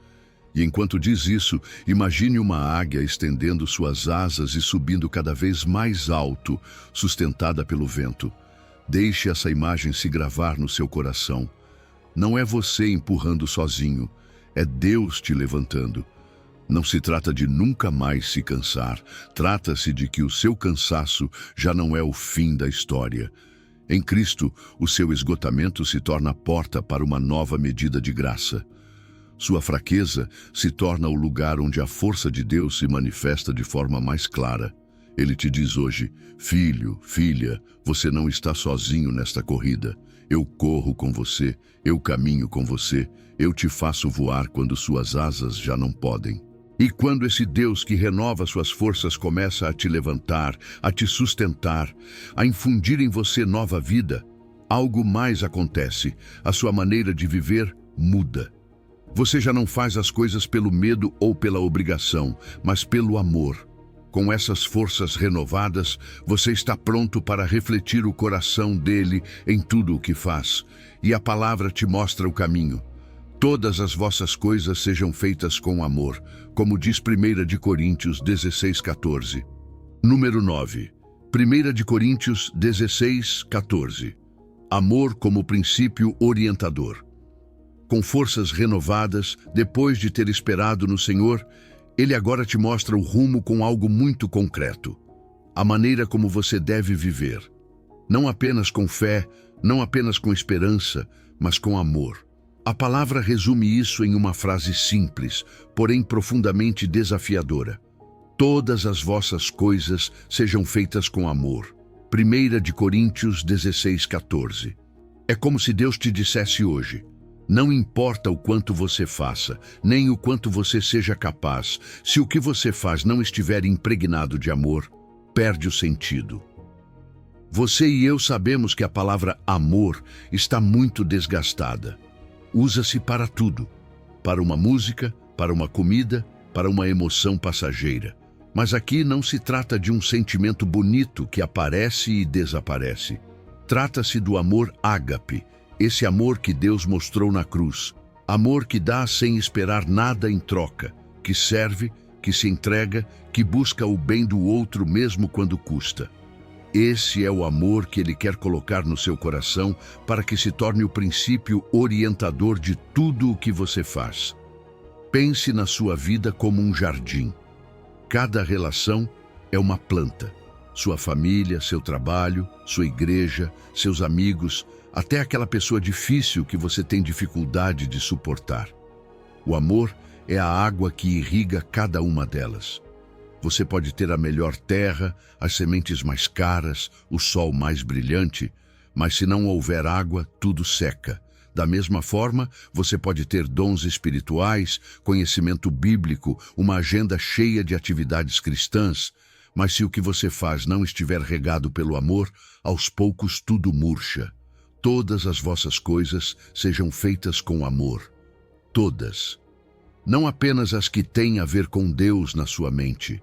E enquanto diz isso, imagine uma águia estendendo suas asas e subindo cada vez mais alto, sustentada pelo vento. Deixe essa imagem se gravar no seu coração. Não é você empurrando sozinho, é Deus te levantando. Não se trata de nunca mais se cansar, trata-se de que o seu cansaço já não é o fim da história. Em Cristo, o seu esgotamento se torna a porta para uma nova medida de graça. Sua fraqueza se torna o lugar onde a força de Deus se manifesta de forma mais clara. Ele te diz hoje, filho, filha, você não está sozinho nesta corrida. Eu corro com você, eu caminho com você, eu te faço voar quando suas asas já não podem. E quando esse Deus que renova suas forças começa a te levantar, a te sustentar, a infundir em você nova vida, algo mais acontece. A sua maneira de viver muda. Você já não faz as coisas pelo medo ou pela obrigação, mas pelo amor. Com essas forças renovadas, você está pronto para refletir o coração dele em tudo o que faz. E a palavra te mostra o caminho. todas as vossas coisas sejam feitas com amor, como diz 1 de Coríntios 16:14. Número 9. 1 de Coríntios 16:14. Amor como princípio orientador. Com forças renovadas, depois de ter esperado no Senhor, Ele agora te mostra o rumo com algo muito concreto. A maneira como você deve viver. Não apenas com fé, não apenas com esperança, mas com amor. A palavra resume isso em uma frase simples, porém profundamente desafiadora. Todas as vossas coisas sejam feitas com amor. 1 de Coríntios 16:14. É como se Deus te dissesse hoje: não importa o quanto você faça, nem o quanto você seja capaz, se o que você faz não estiver impregnado de amor, perde o sentido. Você e eu sabemos que a palavra amor está muito desgastada. Usa-se para tudo, para uma música, para uma comida, para uma emoção passageira. Mas aqui não se trata de um sentimento bonito que aparece e desaparece. Trata-se do amor ágape, esse amor que Deus mostrou na cruz. Amor que dá sem esperar nada em troca, que serve, que se entrega, que busca o bem do outro mesmo quando custa. Esse é o amor que Ele quer colocar no seu coração para que se torne o princípio orientador de tudo o que você faz. Pense na sua vida como um jardim. Cada relação é uma planta. Sua família, seu trabalho, sua igreja, seus amigos, até aquela pessoa difícil que você tem dificuldade de suportar. O amor é a água que irriga cada uma delas. Você pode ter a melhor terra, as sementes mais caras, o sol mais brilhante, mas se não houver água, tudo seca. Da mesma forma, você pode ter dons espirituais, conhecimento bíblico, uma agenda cheia de atividades cristãs, mas se o que você faz não estiver regado pelo amor, aos poucos tudo murcha. Todas as vossas coisas sejam feitas com amor. Todas. Não apenas as que têm a ver com Deus na sua mente.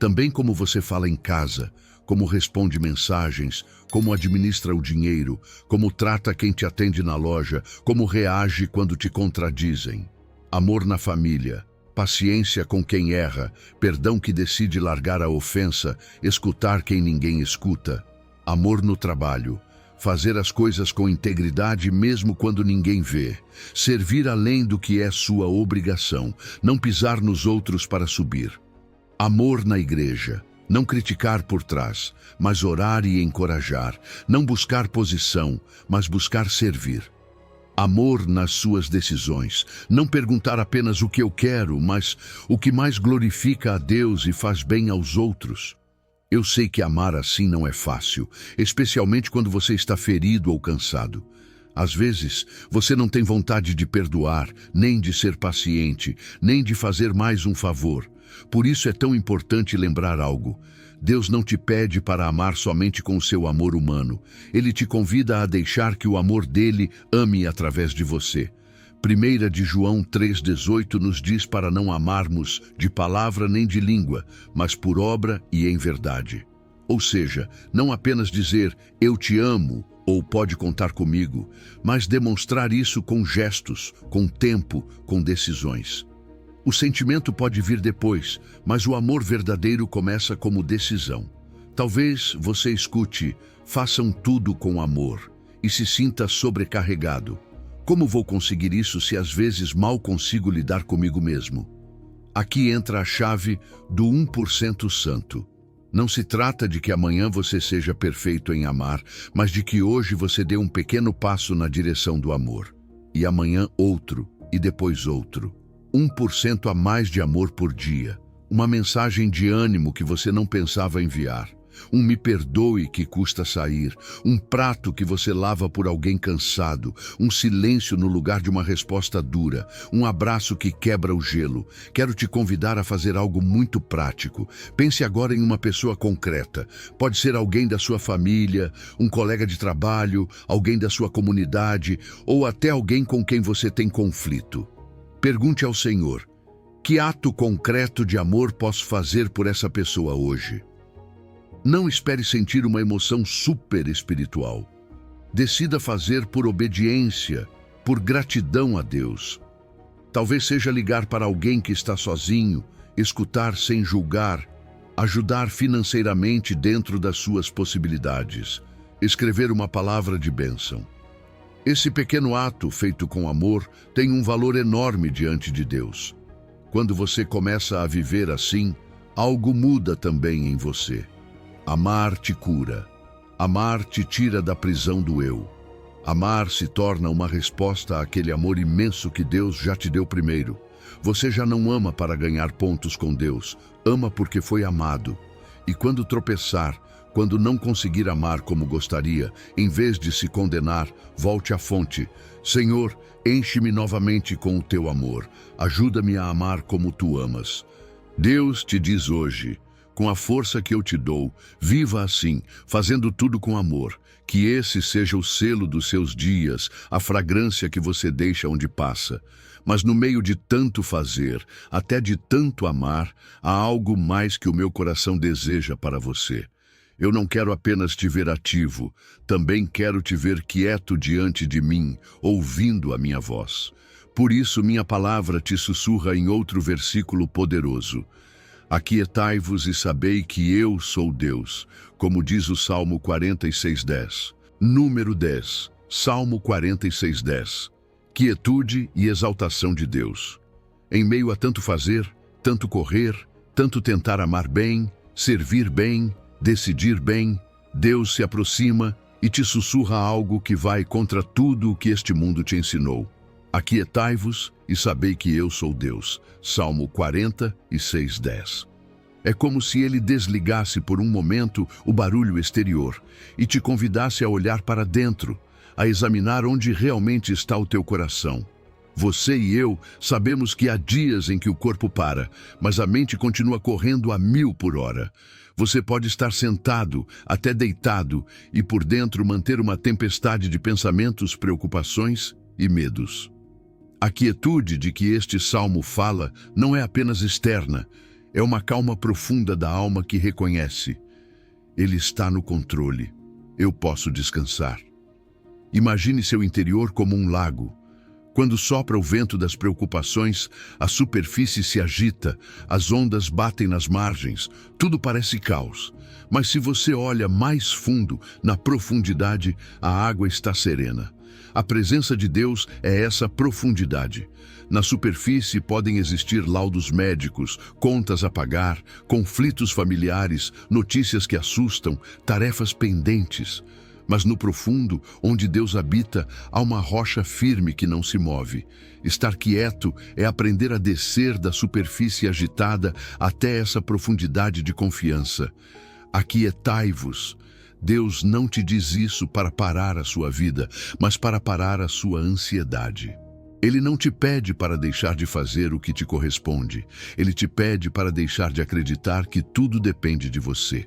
Também como você fala em casa, como responde mensagens, como administra o dinheiro, como trata quem te atende na loja, como reage quando te contradizem. Amor na família, paciência com quem erra, perdão que decide largar a ofensa, escutar quem ninguém escuta. Amor no trabalho, fazer as coisas com integridade mesmo quando ninguém vê, servir além do que é sua obrigação, não pisar nos outros para subir. Amor na igreja, não criticar por trás, mas orar e encorajar, não buscar posição, mas buscar servir. Amor nas suas decisões, não perguntar apenas o que eu quero, mas o que mais glorifica a Deus e faz bem aos outros. Eu sei que amar assim não é fácil, especialmente quando você está ferido ou cansado. Às vezes, você não tem vontade de perdoar, nem de ser paciente, nem de fazer mais um favor. Por isso é tão importante lembrar algo. Deus não te pede para amar somente com o seu amor humano. Ele te convida a deixar que o amor dele ame através de você. 1 de João 3,18 nos diz para não amarmos de palavra nem de língua, mas por obra e em verdade. Ou seja, não apenas dizer eu te amo ou pode contar comigo, mas demonstrar isso com gestos, com tempo, com decisões. O sentimento pode vir depois, mas o amor verdadeiro começa como decisão. Talvez você escute, façam tudo com amor, e se sinta sobrecarregado. Como vou conseguir isso se às vezes mal consigo lidar comigo mesmo? Aqui entra a chave do 1% santo. Não se trata de que amanhã você seja perfeito em amar, mas de que hoje você dê um pequeno passo na direção do amor. E amanhã outro, e depois outro. 1% a mais de amor por dia. Uma mensagem de ânimo que você não pensava enviar. Um me perdoe que custa sair. Um prato que você lava por alguém cansado. Um silêncio no lugar de uma resposta dura. Um abraço que quebra o gelo. Quero te convidar a fazer algo muito prático. Pense agora em uma pessoa concreta. Pode ser alguém da sua família, um colega de trabalho, alguém da sua comunidade ou até alguém com quem você tem conflito. Pergunte ao Senhor, que ato concreto de amor posso fazer por essa pessoa hoje? Não espere sentir uma emoção super espiritual. Decida fazer por obediência, por gratidão a Deus. Talvez seja ligar para alguém que está sozinho, escutar sem julgar, ajudar financeiramente dentro das suas possibilidades, escrever uma palavra de bênção. Esse pequeno ato, feito com amor, tem um valor enorme diante de Deus. Quando você começa a viver assim, algo muda também em você. Amar te cura. Amar te tira da prisão do eu. Amar se torna uma resposta àquele amor imenso que Deus já te deu primeiro. Você já não ama para ganhar pontos com Deus, ama porque foi amado. E quando tropeçar, quando não conseguir amar como gostaria, em vez de se condenar, volte à fonte. Senhor, enche-me novamente com o teu amor. Ajuda-me a amar como tu amas. Deus te diz hoje, com a força que eu te dou, viva assim, fazendo tudo com amor. Que esse seja o selo dos seus dias, a fragrância que você deixa onde passa. Mas no meio de tanto fazer, até de tanto amar, há algo mais que o meu coração deseja para você. Eu não quero apenas te ver ativo, também quero te ver quieto diante de mim, ouvindo a minha voz. Por isso minha palavra te sussurra em outro versículo poderoso. Aquietai-vos e sabei que eu sou Deus, como diz o Salmo 46:10. Número 10, Salmo 46:10. Quietude e exaltação de Deus. Em meio a tanto fazer, tanto correr, tanto tentar amar bem, servir bem, decidir bem, Deus se aproxima e te sussurra algo que vai contra tudo o que este mundo te ensinou. Aquietai-vos e sabei que eu sou Deus. Salmo 46:10. É como se ele desligasse por um momento o barulho exterior e te convidasse a olhar para dentro, a examinar onde realmente está o teu coração. Você e eu sabemos que há dias em que o corpo para, mas a mente continua correndo a 1000 por hora. Você pode estar sentado, até deitado, e por dentro manter uma tempestade de pensamentos, preocupações e medos. A quietude de que este salmo fala não é apenas externa, é uma calma profunda da alma que reconhece: Ele está no controle, eu posso descansar. Imagine seu interior como um lago. Quando sopra o vento das preocupações, a superfície se agita, as ondas batem nas margens, tudo parece caos. Mas se você olha mais fundo, na profundidade, a água está serena. A presença de Deus é essa profundidade. Na superfície podem existir laudos médicos, contas a pagar, conflitos familiares, notícias que assustam, tarefas pendentes. Mas no profundo, onde Deus habita, há uma rocha firme que não se move. Estar quieto é aprender a descer da superfície agitada até essa profundidade de confiança. Aquietai-vos. Deus não te diz isso para parar a sua vida, mas para parar a sua ansiedade. Ele não te pede para deixar de fazer o que te corresponde. Ele te pede para deixar de acreditar que tudo depende de você.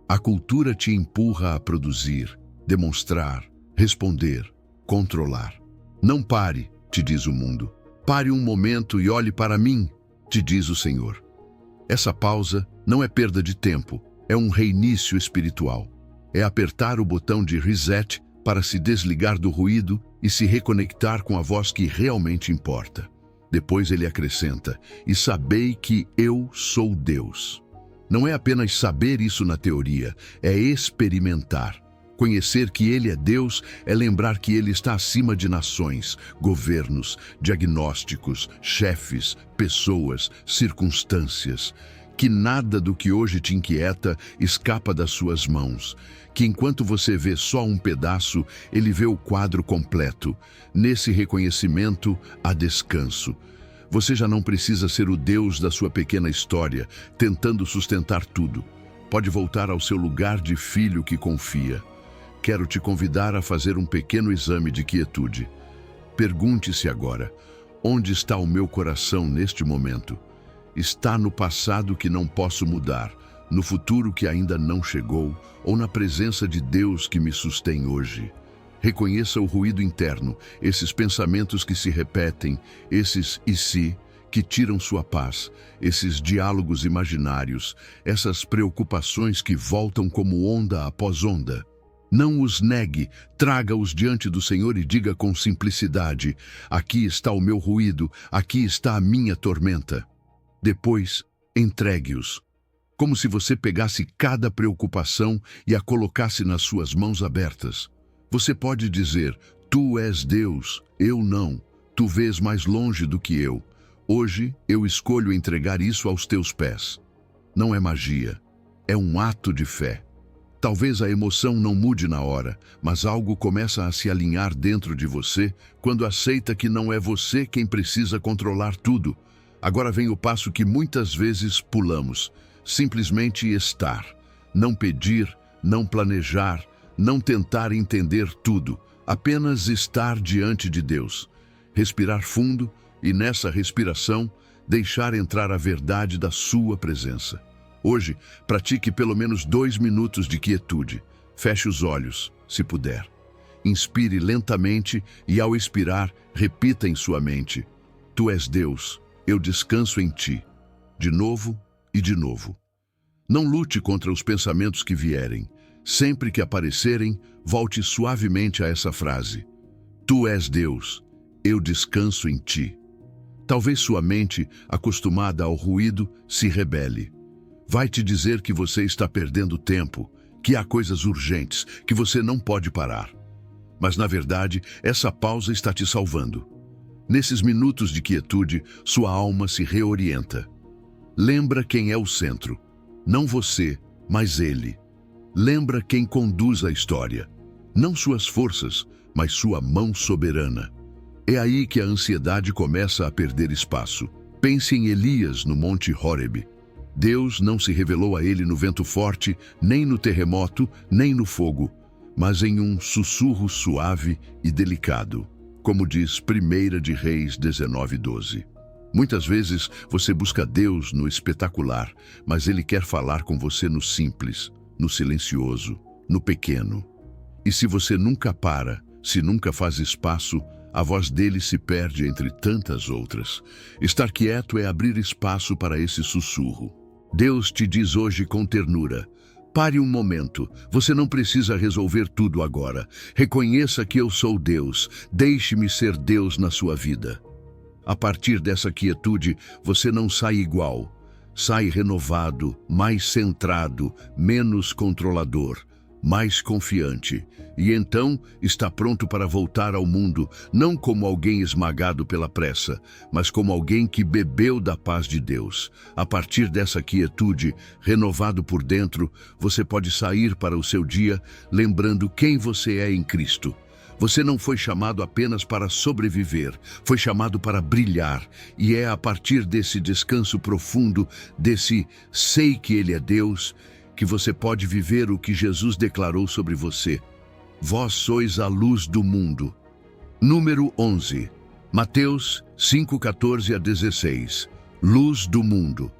A cultura te empurra a produzir, demonstrar, responder, controlar. Não pare, te diz o mundo. Pare um momento e olhe para mim, te diz o Senhor. Essa pausa não é perda de tempo, é um reinício espiritual. É apertar o botão de reset para se desligar do ruído e se reconectar com a voz que realmente importa. Depois ele acrescenta: e sabei que eu sou Deus. Não é apenas saber isso na teoria, é experimentar. Conhecer que Ele é Deus é lembrar que Ele está acima de nações, governos, diagnósticos, chefes, pessoas, circunstâncias. Que nada do que hoje te inquieta escapa das suas mãos. Que enquanto você vê só um pedaço, Ele vê o quadro completo. Nesse reconhecimento, há descanso. Você já não precisa ser o Deus da sua pequena história, tentando sustentar tudo. Pode voltar ao seu lugar de filho que confia. Quero te convidar a fazer um pequeno exame de quietude. Pergunte-se agora: onde está o meu coração neste momento? Está no passado que não posso mudar, no futuro que ainda não chegou, ou na presença de Deus que me sustém hoje? Reconheça o ruído interno, esses pensamentos que se repetem, esses e se, que tiram sua paz, esses diálogos imaginários, essas preocupações que voltam como onda após onda. Não os negue, traga-os diante do Senhor e diga com simplicidade: aqui está o meu ruído, aqui está a minha tormenta. Depois, entregue-os, como se você pegasse cada preocupação e a colocasse nas suas mãos abertas. Você pode dizer: tu és Deus, eu não. Tu vês mais longe do que eu. Hoje eu escolho entregar isso aos teus pés. Não é magia, é um ato de fé. Talvez a emoção não mude na hora, mas algo começa a se alinhar dentro de você quando aceita que não é você quem precisa controlar tudo. Agora vem o passo que muitas vezes pulamos: simplesmente estar. Não pedir, não planejar, não tentar entender tudo. Apenas estar diante de Deus. Respirar fundo e, nessa respiração, deixar entrar a verdade da sua presença. Hoje, pratique pelo menos 2 minutos de quietude. Feche os olhos, se puder. Inspire lentamente e, ao expirar, repita em sua mente: tu és Deus, eu descanso em ti. De novo e de novo. Não lute contra os pensamentos que vierem. Sempre que aparecerem, volte suavemente a essa frase: tu és Deus, eu descanso em ti. Talvez sua mente, acostumada ao ruído, se rebele. Vai te dizer que você está perdendo tempo, que há coisas urgentes, que você não pode parar. Mas, na verdade, essa pausa está te salvando. Nesses minutos de quietude, sua alma se reorienta. Lembra quem é o centro. Não você, mas Ele. Lembra quem conduz a história. Não suas forças, mas sua mão soberana. É aí que a ansiedade começa a perder espaço. Pense em Elias no Monte Horebe. Deus não se revelou a ele no vento forte, nem no terremoto, nem no fogo, mas em um sussurro suave e delicado, como diz 1 de Reis 19:12. Muitas vezes você busca Deus no espetacular, mas Ele quer falar com você no simples, no silencioso, no pequeno. E se você nunca para, se nunca faz espaço, a voz dele se perde entre tantas outras. Estar quieto é abrir espaço para esse sussurro. Deus te diz hoje com ternura: pare um momento, você não precisa resolver tudo agora. Reconheça que eu sou Deus, deixe-me ser Deus na sua vida. A partir dessa quietude, você não sai igual. Sai renovado, mais centrado, menos controlador, mais confiante. E então está pronto para voltar ao mundo, não como alguém esmagado pela pressa, mas como alguém que bebeu da paz de Deus. A partir dessa quietude, renovado por dentro, você pode sair para o seu dia lembrando quem você é em Cristo. Você não foi chamado apenas para sobreviver, foi chamado para brilhar. E é a partir desse descanso profundo, desse sei que Ele é Deus, que você pode viver o que Jesus declarou sobre você. Vós sois a luz do mundo. Número 11. Mateus 5:14-16. Luz do mundo.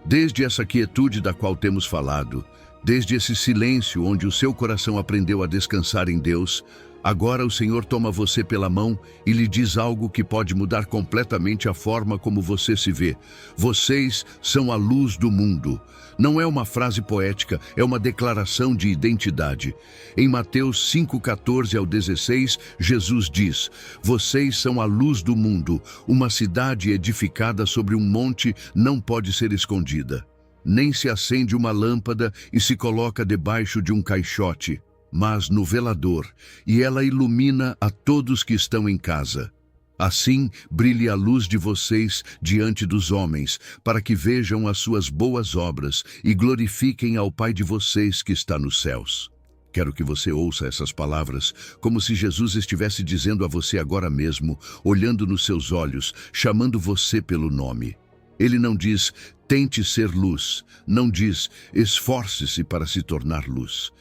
Desde essa quietude da qual temos falado, desde esse silêncio onde o seu coração aprendeu a descansar em Deus, agora o Senhor toma você pela mão e lhe diz algo que pode mudar completamente a forma como você se vê. Vocês são a luz do mundo. Não é uma frase poética, é uma declaração de identidade. Em Mateus 5:14-16, Jesus diz: vocês são a luz do mundo. Uma cidade edificada sobre um monte não pode ser escondida. Nem se acende uma lâmpada e se coloca debaixo de um caixote, mas no velador, e ela ilumina a todos que estão em casa. Assim brilhe a luz de vocês diante dos homens, para que vejam as suas boas obras e glorifiquem ao Pai de vocês que está nos céus. Quero que você ouça essas palavras como se Jesus estivesse dizendo a você agora mesmo, olhando nos seus olhos, chamando você pelo nome. Ele não diz: tente ser luz, não diz: esforce-se para se tornar luz.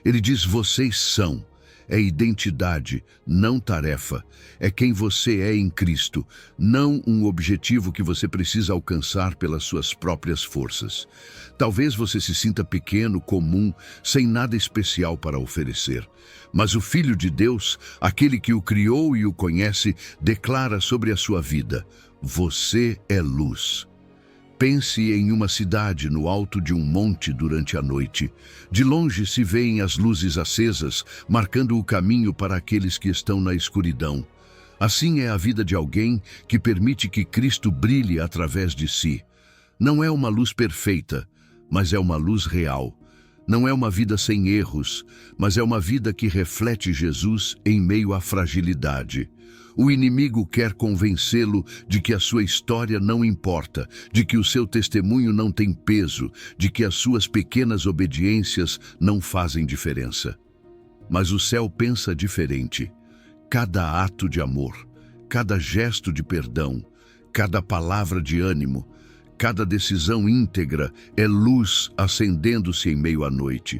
Ele diz: vocês são. É identidade, não tarefa. É quem você é em Cristo, não um objetivo que você precisa alcançar pelas suas próprias forças. Talvez você se sinta pequeno, comum, sem nada especial para oferecer. Mas o Filho de Deus, aquele que o criou e o conhece, declara sobre a sua vida: você é luz. Pense em uma cidade no alto de um monte durante a noite. De longe se veem as luzes acesas, marcando o caminho para aqueles que estão na escuridão. Assim é a vida de alguém que permite que Cristo brilhe através de si. Não é uma luz perfeita, mas é uma luz real. Não é uma vida sem erros, mas é uma vida que reflete Jesus em meio à fragilidade. O inimigo quer convencê-lo de que a sua história não importa, de que o seu testemunho não tem peso, de que as suas pequenas obediências não fazem diferença. Mas o céu pensa diferente. Cada ato de amor, cada gesto de perdão, cada palavra de ânimo, cada decisão íntegra é luz acendendo-se em meio à noite.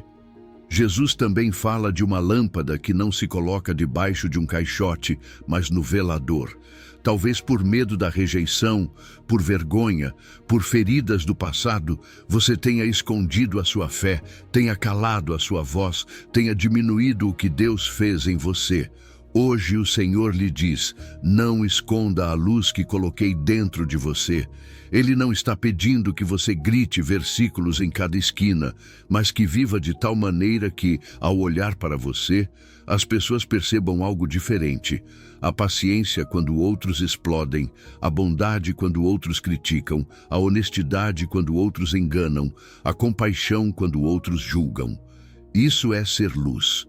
Jesus também fala de uma lâmpada que não se coloca debaixo de um caixote, mas no velador. Talvez por medo da rejeição, por vergonha, por feridas do passado, você tenha escondido a sua fé, tenha calado a sua voz, tenha diminuído o que Deus fez em você. Hoje o Senhor lhe diz: não esconda a luz que coloquei dentro de você. Ele não está pedindo que você grite versículos em cada esquina, mas que viva de tal maneira que, ao olhar para você, as pessoas percebam algo diferente. A paciência quando outros explodem, a bondade quando outros criticam, a honestidade quando outros enganam, a compaixão quando outros julgam. Isso é ser luz.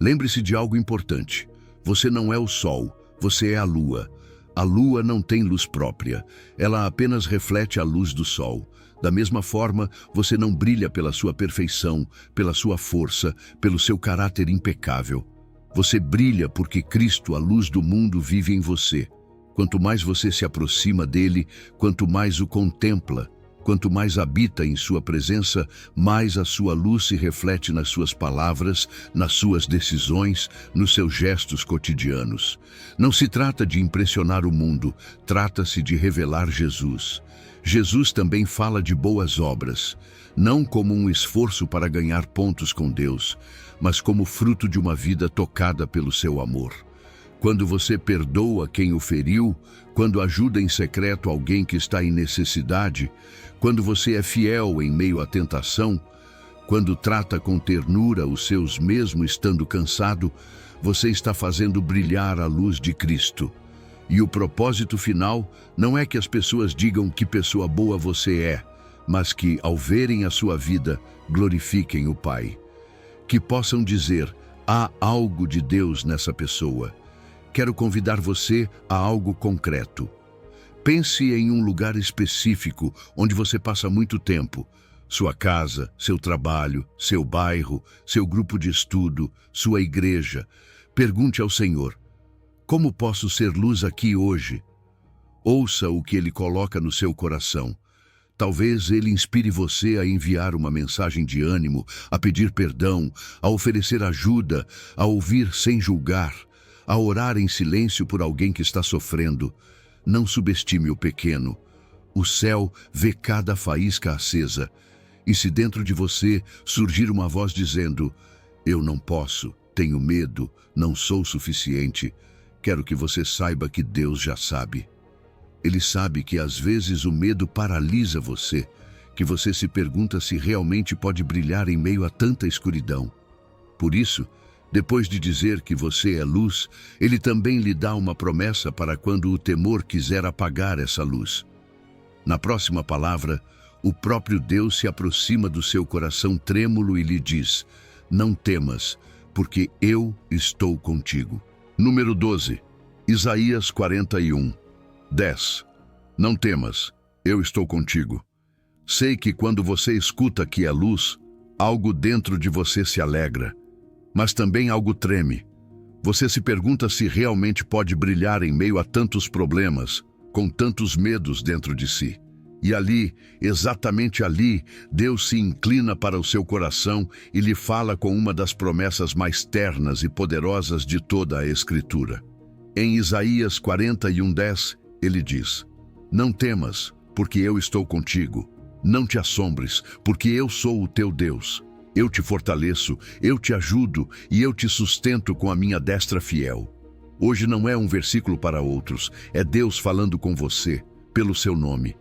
Lembre-se de algo importante. Você não é o sol, você é a lua. A lua não tem luz própria, ela apenas reflete a luz do sol. Da mesma forma, você não brilha pela sua perfeição, pela sua força, pelo seu caráter impecável. Você brilha porque Cristo, a luz do mundo, vive em você. Quanto mais você se aproxima dele, quanto mais o contempla, quanto mais habita em sua presença, mais a sua luz se reflete nas suas palavras, nas suas decisões, nos seus gestos cotidianos. Não se trata de impressionar o mundo, trata-se de revelar Jesus. Jesus também fala de boas obras, não como um esforço para ganhar pontos com Deus, mas como fruto de uma vida tocada pelo seu amor. Quando você perdoa quem o feriu, quando ajuda em secreto alguém que está em necessidade, quando você é fiel em meio à tentação, quando trata com ternura os seus mesmo estando cansado, você está fazendo brilhar a luz de Cristo. E o propósito final não é que as pessoas digam que pessoa boa você é, mas que, ao verem a sua vida, glorifiquem o Pai. Que possam dizer: há algo de Deus nessa pessoa. Quero convidar você a algo concreto. Pense em um lugar específico onde você passa muito tempo. Sua casa, seu trabalho, seu bairro, seu grupo de estudo, sua igreja. Pergunte ao Senhor: como posso ser luz aqui hoje? Ouça o que Ele coloca no seu coração. Talvez Ele inspire você a enviar uma mensagem de ânimo, a pedir perdão, a oferecer ajuda, a ouvir sem julgar, a orar em silêncio por alguém que está sofrendo. Não subestime o pequeno. O céu vê cada faísca acesa. E se dentro de você surgir uma voz dizendo: eu não posso, tenho medo, não sou suficiente, quero que você saiba que Deus já sabe. Ele sabe que às vezes o medo paralisa você, que você se pergunta se realmente pode brilhar em meio a tanta escuridão. Por isso, depois de dizer que você é luz, Ele também lhe dá uma promessa para quando o temor quiser apagar essa luz. Na próxima palavra, o próprio Deus se aproxima do seu coração trêmulo e lhe diz: não temas, porque eu estou contigo. Número 12. Isaías 41, 10. Não temas, eu estou contigo. Sei que quando você escuta que é luz, algo dentro de você se alegra. Mas também algo treme. Você se pergunta se realmente pode brilhar em meio a tantos problemas, com tantos medos dentro de si. E ali, exatamente ali, Deus se inclina para o seu coração e lhe fala com uma das promessas mais ternas e poderosas de toda a Escritura. Em Isaías 41:10, ele diz: não temas, porque eu estou contigo. Não te assombres, porque eu sou o teu Deus. Eu te fortaleço, eu te ajudo e eu te sustento com a minha destra fiel. Hoje não é um versículo para outros, é Deus falando com você, pelo seu nome.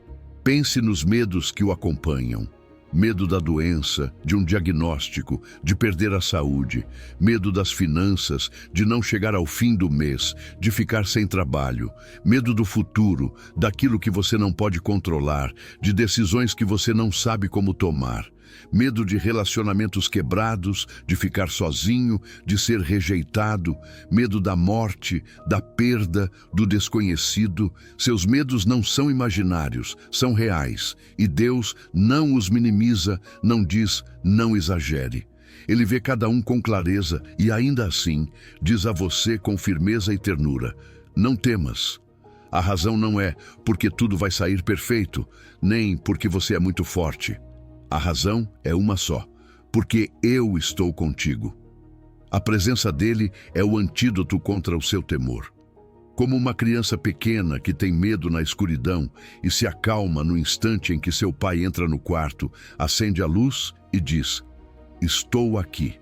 Pense nos medos que o acompanham. Medo da doença, de um diagnóstico, de perder a saúde. Medo das finanças, de não chegar ao fim do mês, de ficar sem trabalho. Medo do futuro, daquilo que você não pode controlar, de decisões que você não sabe como tomar. Medo de relacionamentos quebrados, de ficar sozinho, de ser rejeitado. Medo da morte, da perda, do desconhecido. Seus medos não são imaginários, são reais. E Deus não os minimiza, não diz, não exagere. Ele vê cada um com clareza e ainda assim diz a você com firmeza e ternura: não temas. A razão não é porque tudo vai sair perfeito, nem porque você é muito forte. A razão é uma só, porque eu estou contigo. A presença dele é o antídoto contra o seu temor. Como uma criança pequena que tem medo na escuridão e se acalma no instante em que seu pai entra no quarto, acende a luz e diz: estou aqui.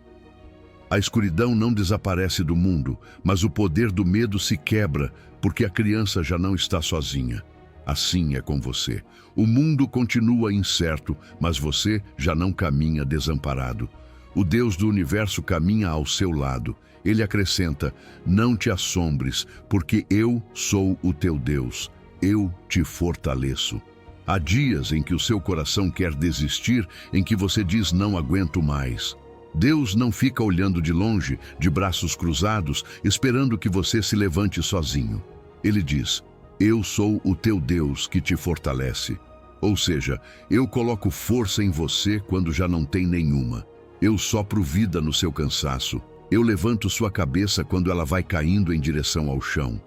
A escuridão não desaparece do mundo, mas o poder do medo se quebra porque a criança já não está sozinha. Assim é com você. O mundo continua incerto, mas você já não caminha desamparado. O Deus do universo caminha ao seu lado. Ele acrescenta: não te assombres, porque eu sou o teu Deus. Eu te fortaleço. Há dias em que o seu coração quer desistir, em que você diz: não aguento mais. Deus não fica olhando de longe, de braços cruzados, esperando que você se levante sozinho. Ele diz: eu sou o teu Deus que te fortalece. Ou seja, eu coloco força em você quando já não tem nenhuma. Eu sopro vida no seu cansaço. Eu levanto sua cabeça quando ela vai caindo em direção ao chão.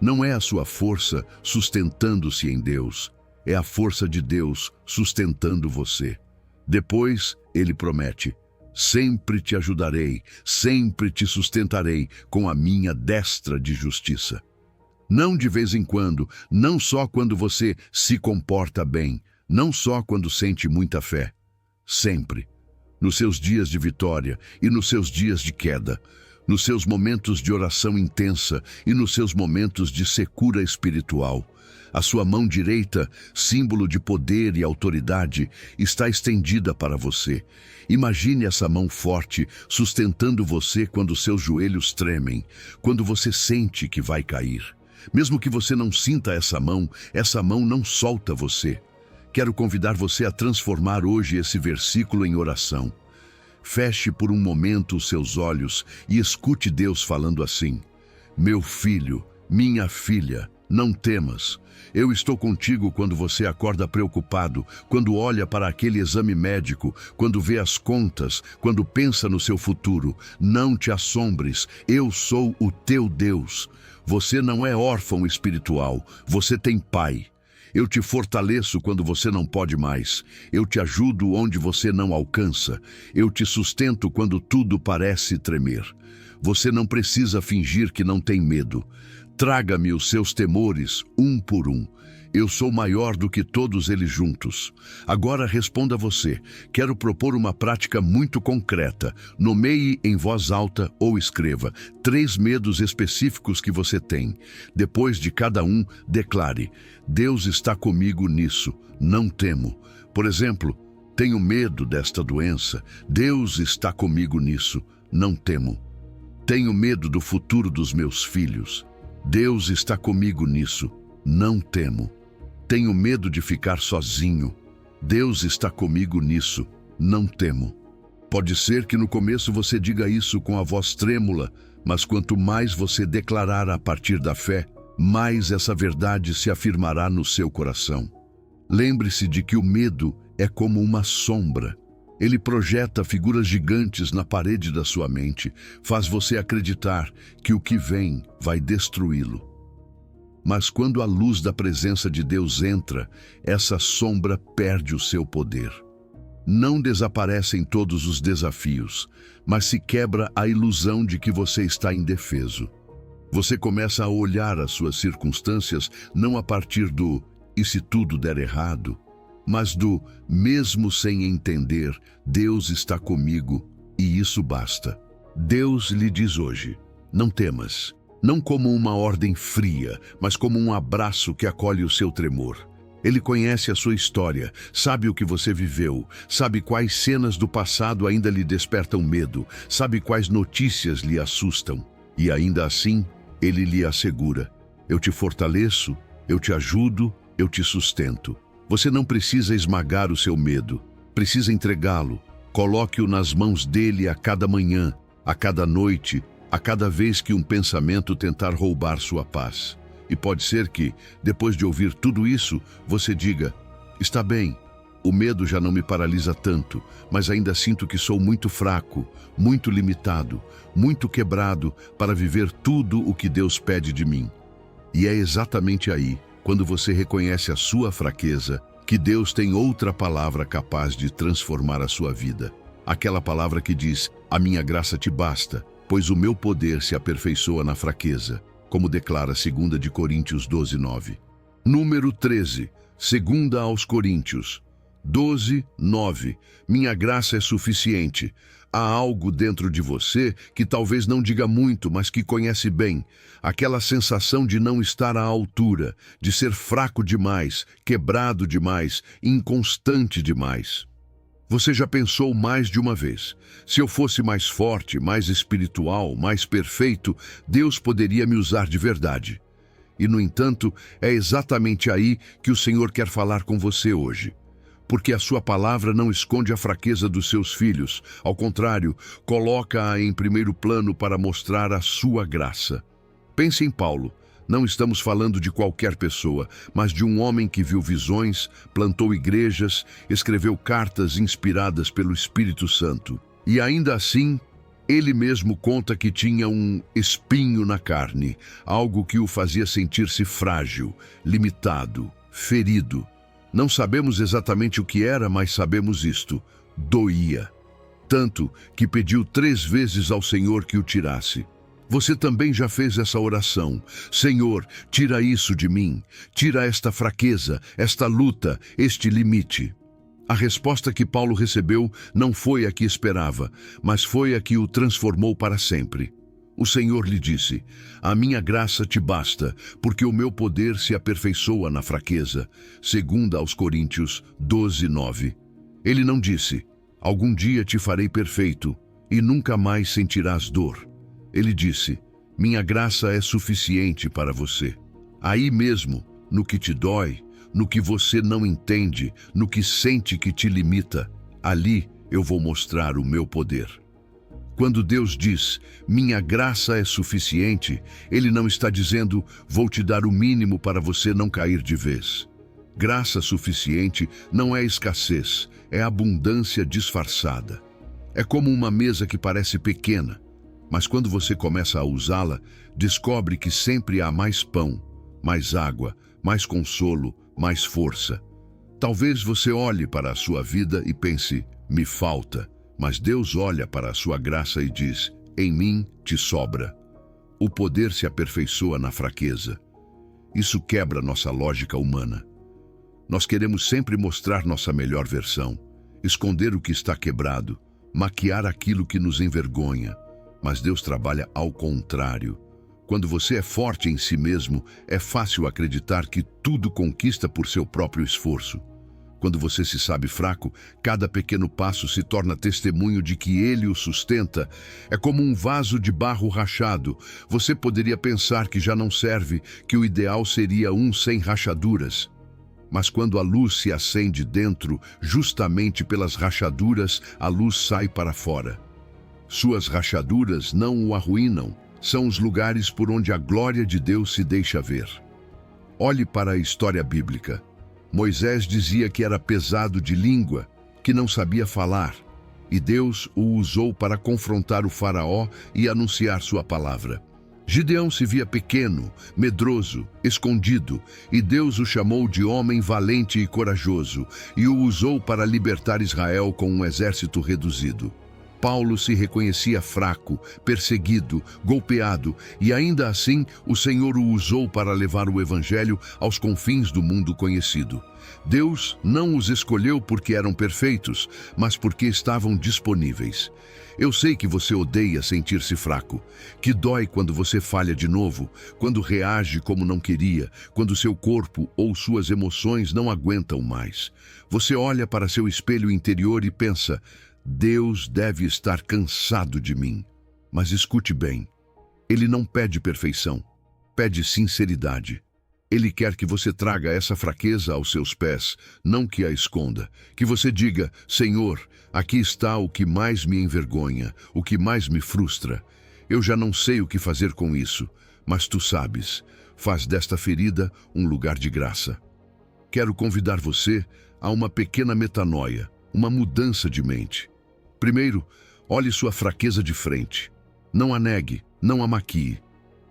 Não é a sua força sustentando-se em Deus. É a força de Deus sustentando você. Depois, ele promete: sempre te ajudarei, sempre te sustentarei com a minha destra de justiça. Não de vez em quando, não só quando você se comporta bem, não só quando sente muita fé. Sempre. Nos seus dias de vitória e nos seus dias de queda. Nos seus momentos de oração intensa e nos seus momentos de secura espiritual. A sua mão direita, símbolo de poder e autoridade, está estendida para você. Imagine essa mão forte sustentando você quando seus joelhos tremem, quando você sente que vai cair. Mesmo que você não sinta essa mão não solta você. Quero convidar você a transformar hoje esse versículo em oração. Feche por um momento os seus olhos e escute Deus falando assim: meu filho, minha filha, não temas. Eu estou contigo quando você acorda preocupado, quando olha para aquele exame médico, quando vê as contas, quando pensa no seu futuro. Não te assombres, eu sou o teu Deus. Você não é órfão espiritual, você tem pai. Eu te fortaleço quando você não pode mais. Eu te ajudo onde você não alcança. Eu te sustento quando tudo parece tremer. Você não precisa fingir que não tem medo. Traga-me os seus temores, um por um. Eu sou maior do que todos eles juntos. Agora responda você. Quero propor uma prática muito concreta. Nomeie em voz alta ou escreva 3 medos específicos que você tem. Depois de cada um, declare: Deus está comigo nisso, não temo. Por exemplo, tenho medo desta doença. Deus está comigo nisso, não temo. Tenho medo do futuro dos meus filhos. Deus está comigo nisso, não temo. Tenho medo de ficar sozinho. Deus está comigo nisso, não temo. Pode ser que no começo você diga isso com a voz trêmula, mas quanto mais você declarar a partir da fé, mais essa verdade se afirmará no seu coração. Lembre-se de que o medo é como uma sombra. Ele projeta figuras gigantes na parede da sua mente, faz você acreditar que o que vem vai destruí-lo. Mas quando a luz da presença de Deus entra, essa sombra perde o seu poder. Não desaparecem todos os desafios, mas se quebra a ilusão de que você está indefeso. Você começa a olhar as suas circunstâncias não a partir do "e se tudo der errado?", mas do "mesmo sem entender, Deus está comigo e isso basta". Deus lhe diz hoje: não temas. Não como uma ordem fria, mas como um abraço que acolhe o seu tremor. Ele conhece a sua história, sabe o que você viveu, sabe quais cenas do passado ainda lhe despertam medo, sabe quais notícias lhe assustam. E ainda assim, Ele lhe assegura: eu te fortaleço, eu te ajudo, eu te sustento. Você não precisa esmagar o seu medo, precisa entregá-lo. Coloque-o nas mãos dele a cada manhã, a cada noite, a cada vez que um pensamento tentar roubar sua paz. E pode ser que, depois de ouvir tudo isso, você diga: está bem, o medo já não me paralisa tanto, mas ainda sinto que sou muito fraco, muito limitado, muito quebrado para viver tudo o que Deus pede de mim. E é exatamente aí, quando você reconhece a sua fraqueza, que Deus tem outra palavra capaz de transformar a sua vida. Aquela palavra que diz: a minha graça te basta, pois o meu poder se aperfeiçoa na fraqueza, como declara 2 Coríntios 12:9. Número 13, 2 aos Coríntios 12:9. Minha graça é suficiente. Há algo dentro de você que talvez não diga muito, mas que conhece bem. Aquela sensação de não estar à altura, de ser fraco demais, quebrado demais, inconstante demais. Você já pensou mais de uma vez: se eu fosse mais forte, mais espiritual, mais perfeito, Deus poderia me usar de verdade. E, no entanto, é exatamente aí que o Senhor quer falar com você hoje. Porque a sua palavra não esconde a fraqueza dos seus filhos. Ao contrário, coloca-a em primeiro plano para mostrar a sua graça. Pense em Paulo. Não estamos falando de qualquer pessoa, mas de um homem que viu visões, plantou igrejas, escreveu cartas inspiradas pelo Espírito Santo. E ainda assim, ele mesmo conta que tinha um espinho na carne, algo que o fazia sentir-se frágil, limitado, ferido. Não sabemos exatamente o que era, mas sabemos isto: doía. Tanto que pediu 3 vezes ao Senhor que o tirasse. Você também já fez essa oração: Senhor, tira isso de mim, tira esta fraqueza, esta luta, este limite. A resposta que Paulo recebeu não foi a que esperava, mas foi a que o transformou para sempre. O Senhor lhe disse: a minha graça te basta, porque o meu poder se aperfeiçoa na fraqueza. 2 aos Coríntios 12:9. Ele não disse: algum dia te farei perfeito e nunca mais sentirás dor. Ele disse: minha graça é suficiente para você. Aí mesmo, no que te dói, no que você não entende, no que sente que te limita, ali eu vou mostrar o meu poder. Quando Deus diz: minha graça é suficiente, Ele não está dizendo: vou te dar o mínimo para você não cair de vez. Graça suficiente não é escassez, é abundância disfarçada. É como uma mesa que parece pequena, mas quando você começa a usá-la, descobre que sempre há mais pão, mais água, mais consolo, mais força. Talvez você olhe para a sua vida e pense: me falta. Mas Deus olha para a sua graça e diz: em mim te sobra. O poder se aperfeiçoa na fraqueza. Isso quebra nossa lógica humana. Nós queremos sempre mostrar nossa melhor versão, esconder o que está quebrado, maquiar aquilo que nos envergonha. Mas Deus trabalha ao contrário. Quando você é forte em si mesmo, é fácil acreditar que tudo conquista por seu próprio esforço. Quando você se sabe fraco, cada pequeno passo se torna testemunho de que Ele o sustenta. É como um vaso de barro rachado. Você poderia pensar que já não serve, que o ideal seria um sem rachaduras. Mas quando a luz se acende dentro, justamente pelas rachaduras, a luz sai para fora. Suas rachaduras não o arruinam, são os lugares por onde a glória de Deus se deixa ver. Olhe para a história bíblica. Moisés dizia que era pesado de língua, que não sabia falar, e Deus o usou para confrontar o faraó e anunciar sua palavra. Gideão se via pequeno, medroso, escondido, e Deus o chamou de homem valente e corajoso, e o usou para libertar Israel com um exército reduzido. Paulo se reconhecia fraco, perseguido, golpeado, e ainda assim o Senhor o usou para levar o Evangelho aos confins do mundo conhecido. Deus não os escolheu porque eram perfeitos, mas porque estavam disponíveis. Eu sei que você odeia sentir-se fraco, que dói quando você falha de novo, quando reage como não queria, quando seu corpo ou suas emoções não aguentam mais. Você olha para seu espelho interior e pensa: Deus deve estar cansado de mim. Mas escute bem, Ele não pede perfeição, pede sinceridade. Ele quer que você traga essa fraqueza aos seus pés, não que a esconda. Que você diga: Senhor, aqui está o que mais me envergonha, o que mais me frustra. Eu já não sei o que fazer com isso, mas tu sabes. Faz desta ferida um lugar de graça. Quero convidar você a uma pequena metanoia, uma mudança de mente. Primeiro, olhe sua fraqueza de frente. Não a negue, não a maquie.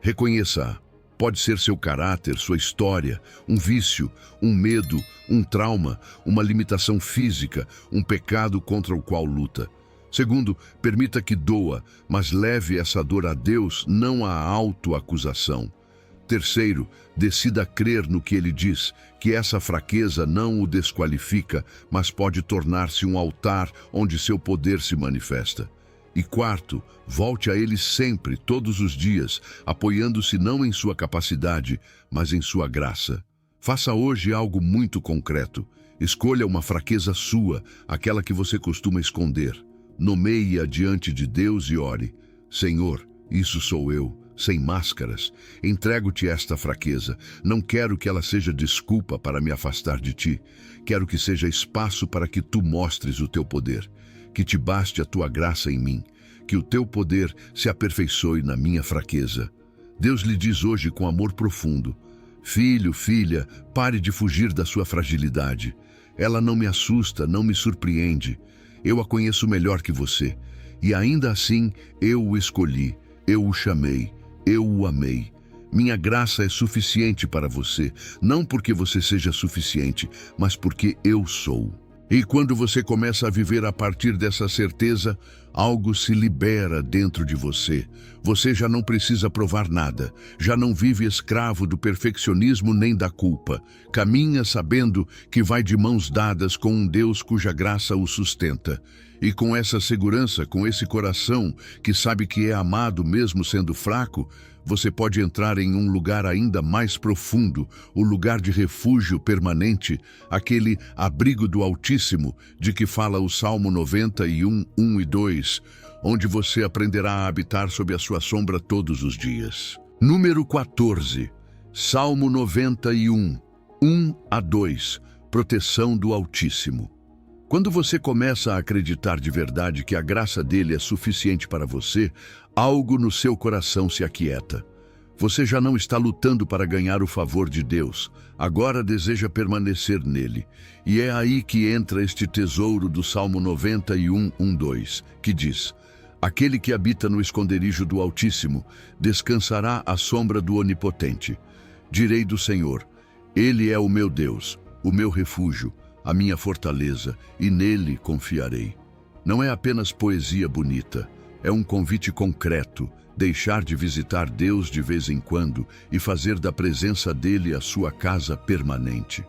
Reconheça-a. Pode ser seu caráter, sua história, um vício, um medo, um trauma, uma limitação física, um pecado contra o qual luta. Segundo, permita que doa, mas leve essa dor a Deus, não à autoacusação. Terceiro, decida crer no que Ele diz, que essa fraqueza não o desqualifica, mas pode tornar-se um altar onde seu poder se manifesta. E quarto, volte a Ele sempre, todos os dias, apoiando-se não em sua capacidade, mas em sua graça. Faça hoje algo muito concreto. Escolha uma fraqueza sua, aquela que você costuma esconder. Nomeie-a diante de Deus e ore: Senhor, isso sou eu, sem máscaras. Entrego-te esta fraqueza. Não quero que ela seja desculpa para me afastar de ti. Quero que seja espaço para que tu mostres o teu poder. Que te baste a tua graça em mim, que o teu poder se aperfeiçoe na minha fraqueza. Deus lhe diz hoje com amor profundo: Filho, filha, pare de fugir da sua fragilidade. Ela não me assusta, não me surpreende. Eu a conheço melhor que você. E ainda assim, eu o escolhi, eu o chamei, eu o amei. Minha graça é suficiente para você, não porque você seja suficiente, mas porque eu sou. E quando você começa a viver a partir dessa certeza, algo se libera dentro de você. Você já não precisa provar nada, já não vive escravo do perfeccionismo nem da culpa. Caminha sabendo que vai de mãos dadas com um Deus cuja graça o sustenta. E com essa segurança, com esse coração que sabe que é amado mesmo sendo fraco, você pode entrar em um lugar ainda mais profundo, o lugar de refúgio permanente, aquele abrigo do Altíssimo, de que fala o Salmo 91, 1 e 2, onde você aprenderá a habitar sob a sua sombra todos os dias. Número 14, Salmo 91, 1 a 2, proteção do Altíssimo. Quando você começa a acreditar de verdade que a graça dele é suficiente para você, algo no seu coração se aquieta. Você já não está lutando para ganhar o favor de Deus, agora deseja permanecer nele. E é aí que entra este tesouro do Salmo 91, 1, 2, que diz: Aquele que habita no esconderijo do Altíssimo descansará à sombra do Onipotente. Direi do Senhor: Ele é o meu Deus, o meu refúgio, a minha fortaleza, e nele confiarei. Não é apenas poesia bonita, é um convite concreto, deixar de visitar Deus de vez em quando e fazer da presença dele a sua casa permanente.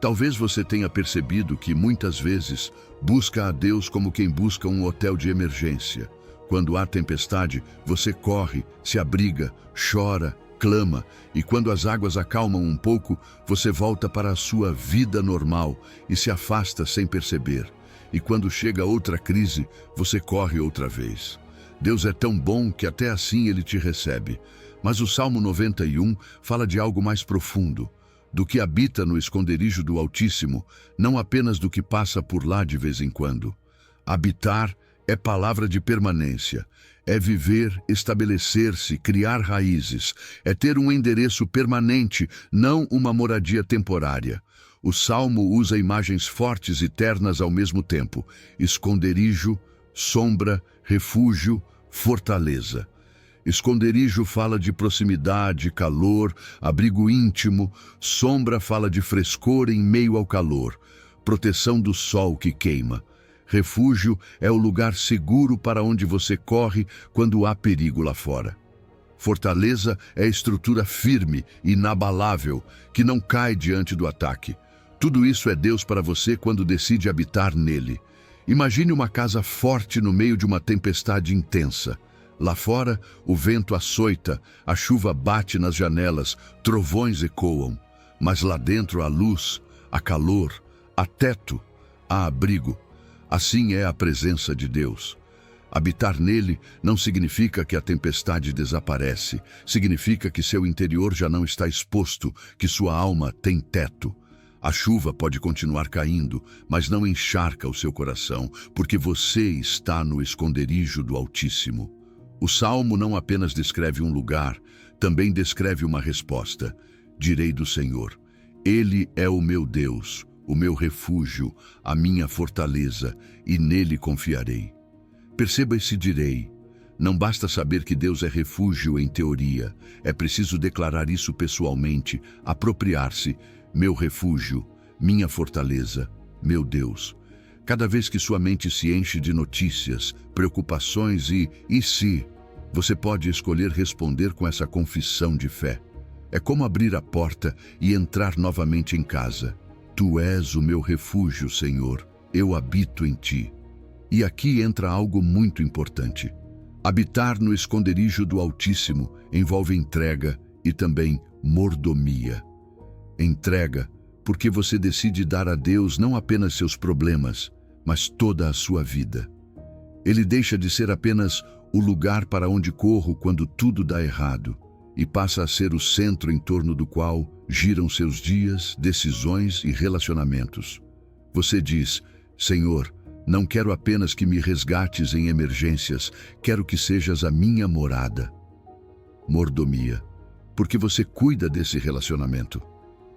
Talvez você tenha percebido que, muitas vezes, busca a Deus como quem busca um hotel de emergência. Quando há tempestade, você corre, se abriga, chora, clama, e quando as águas acalmam um pouco, você volta para a sua vida normal e se afasta sem perceber. E quando chega outra crise, você corre outra vez. Deus é tão bom que até assim ele te recebe. Mas o Salmo 91 fala de algo mais profundo, do que habita no esconderijo do Altíssimo, não apenas do que passa por lá de vez em quando. Habitar é palavra de permanência, é viver, estabelecer-se, criar raízes, é ter um endereço permanente, não uma moradia temporária. O Salmo usa imagens fortes e ternas ao mesmo tempo: esconderijo, sombra, refúgio, fortaleza. Esconderijo fala de proximidade, calor, abrigo íntimo. Sombra fala de frescor em meio ao calor, proteção do sol que queima. Refúgio é o lugar seguro para onde você corre quando há perigo lá fora. Fortaleza é a estrutura firme, inabalável, que não cai diante do ataque. Tudo isso é Deus para você quando decide habitar nele. Imagine uma casa forte no meio de uma tempestade intensa. Lá fora, o vento açoita, a chuva bate nas janelas, trovões ecoam. Mas lá dentro há luz, há calor, há teto, há abrigo. Assim é a presença de Deus. Habitar nele não significa que a tempestade desaparece. Significa que seu interior já não está exposto, que sua alma tem teto. A chuva pode continuar caindo, mas não encharca o seu coração, porque você está no esconderijo do Altíssimo. O Salmo não apenas descreve um lugar, também descreve uma resposta. Direi do Senhor: Ele é o meu Deus, o meu refúgio, a minha fortaleza, e nele confiarei. Perceba esse direi. Não basta saber que Deus é refúgio em teoria. É preciso declarar isso pessoalmente, apropriar-se. Meu refúgio, minha fortaleza, meu Deus. Cada vez que sua mente se enche de notícias, preocupações e se, você pode escolher responder com essa confissão de fé. É como abrir a porta e entrar novamente em casa. Tu és o meu refúgio, Senhor. Eu habito em ti. E aqui entra algo muito importante. Habitar no esconderijo do Altíssimo envolve entrega e também mordomia. Entrega, porque você decide dar a Deus não apenas seus problemas, mas toda a sua vida. Ele deixa de ser apenas o lugar para onde corro quando tudo dá errado e passa a ser o centro em torno do qual giram seus dias, decisões e relacionamentos. Você diz: Senhor, não quero apenas que me resgates em emergências, quero que sejas a minha morada. Mordomia, porque você cuida desse relacionamento.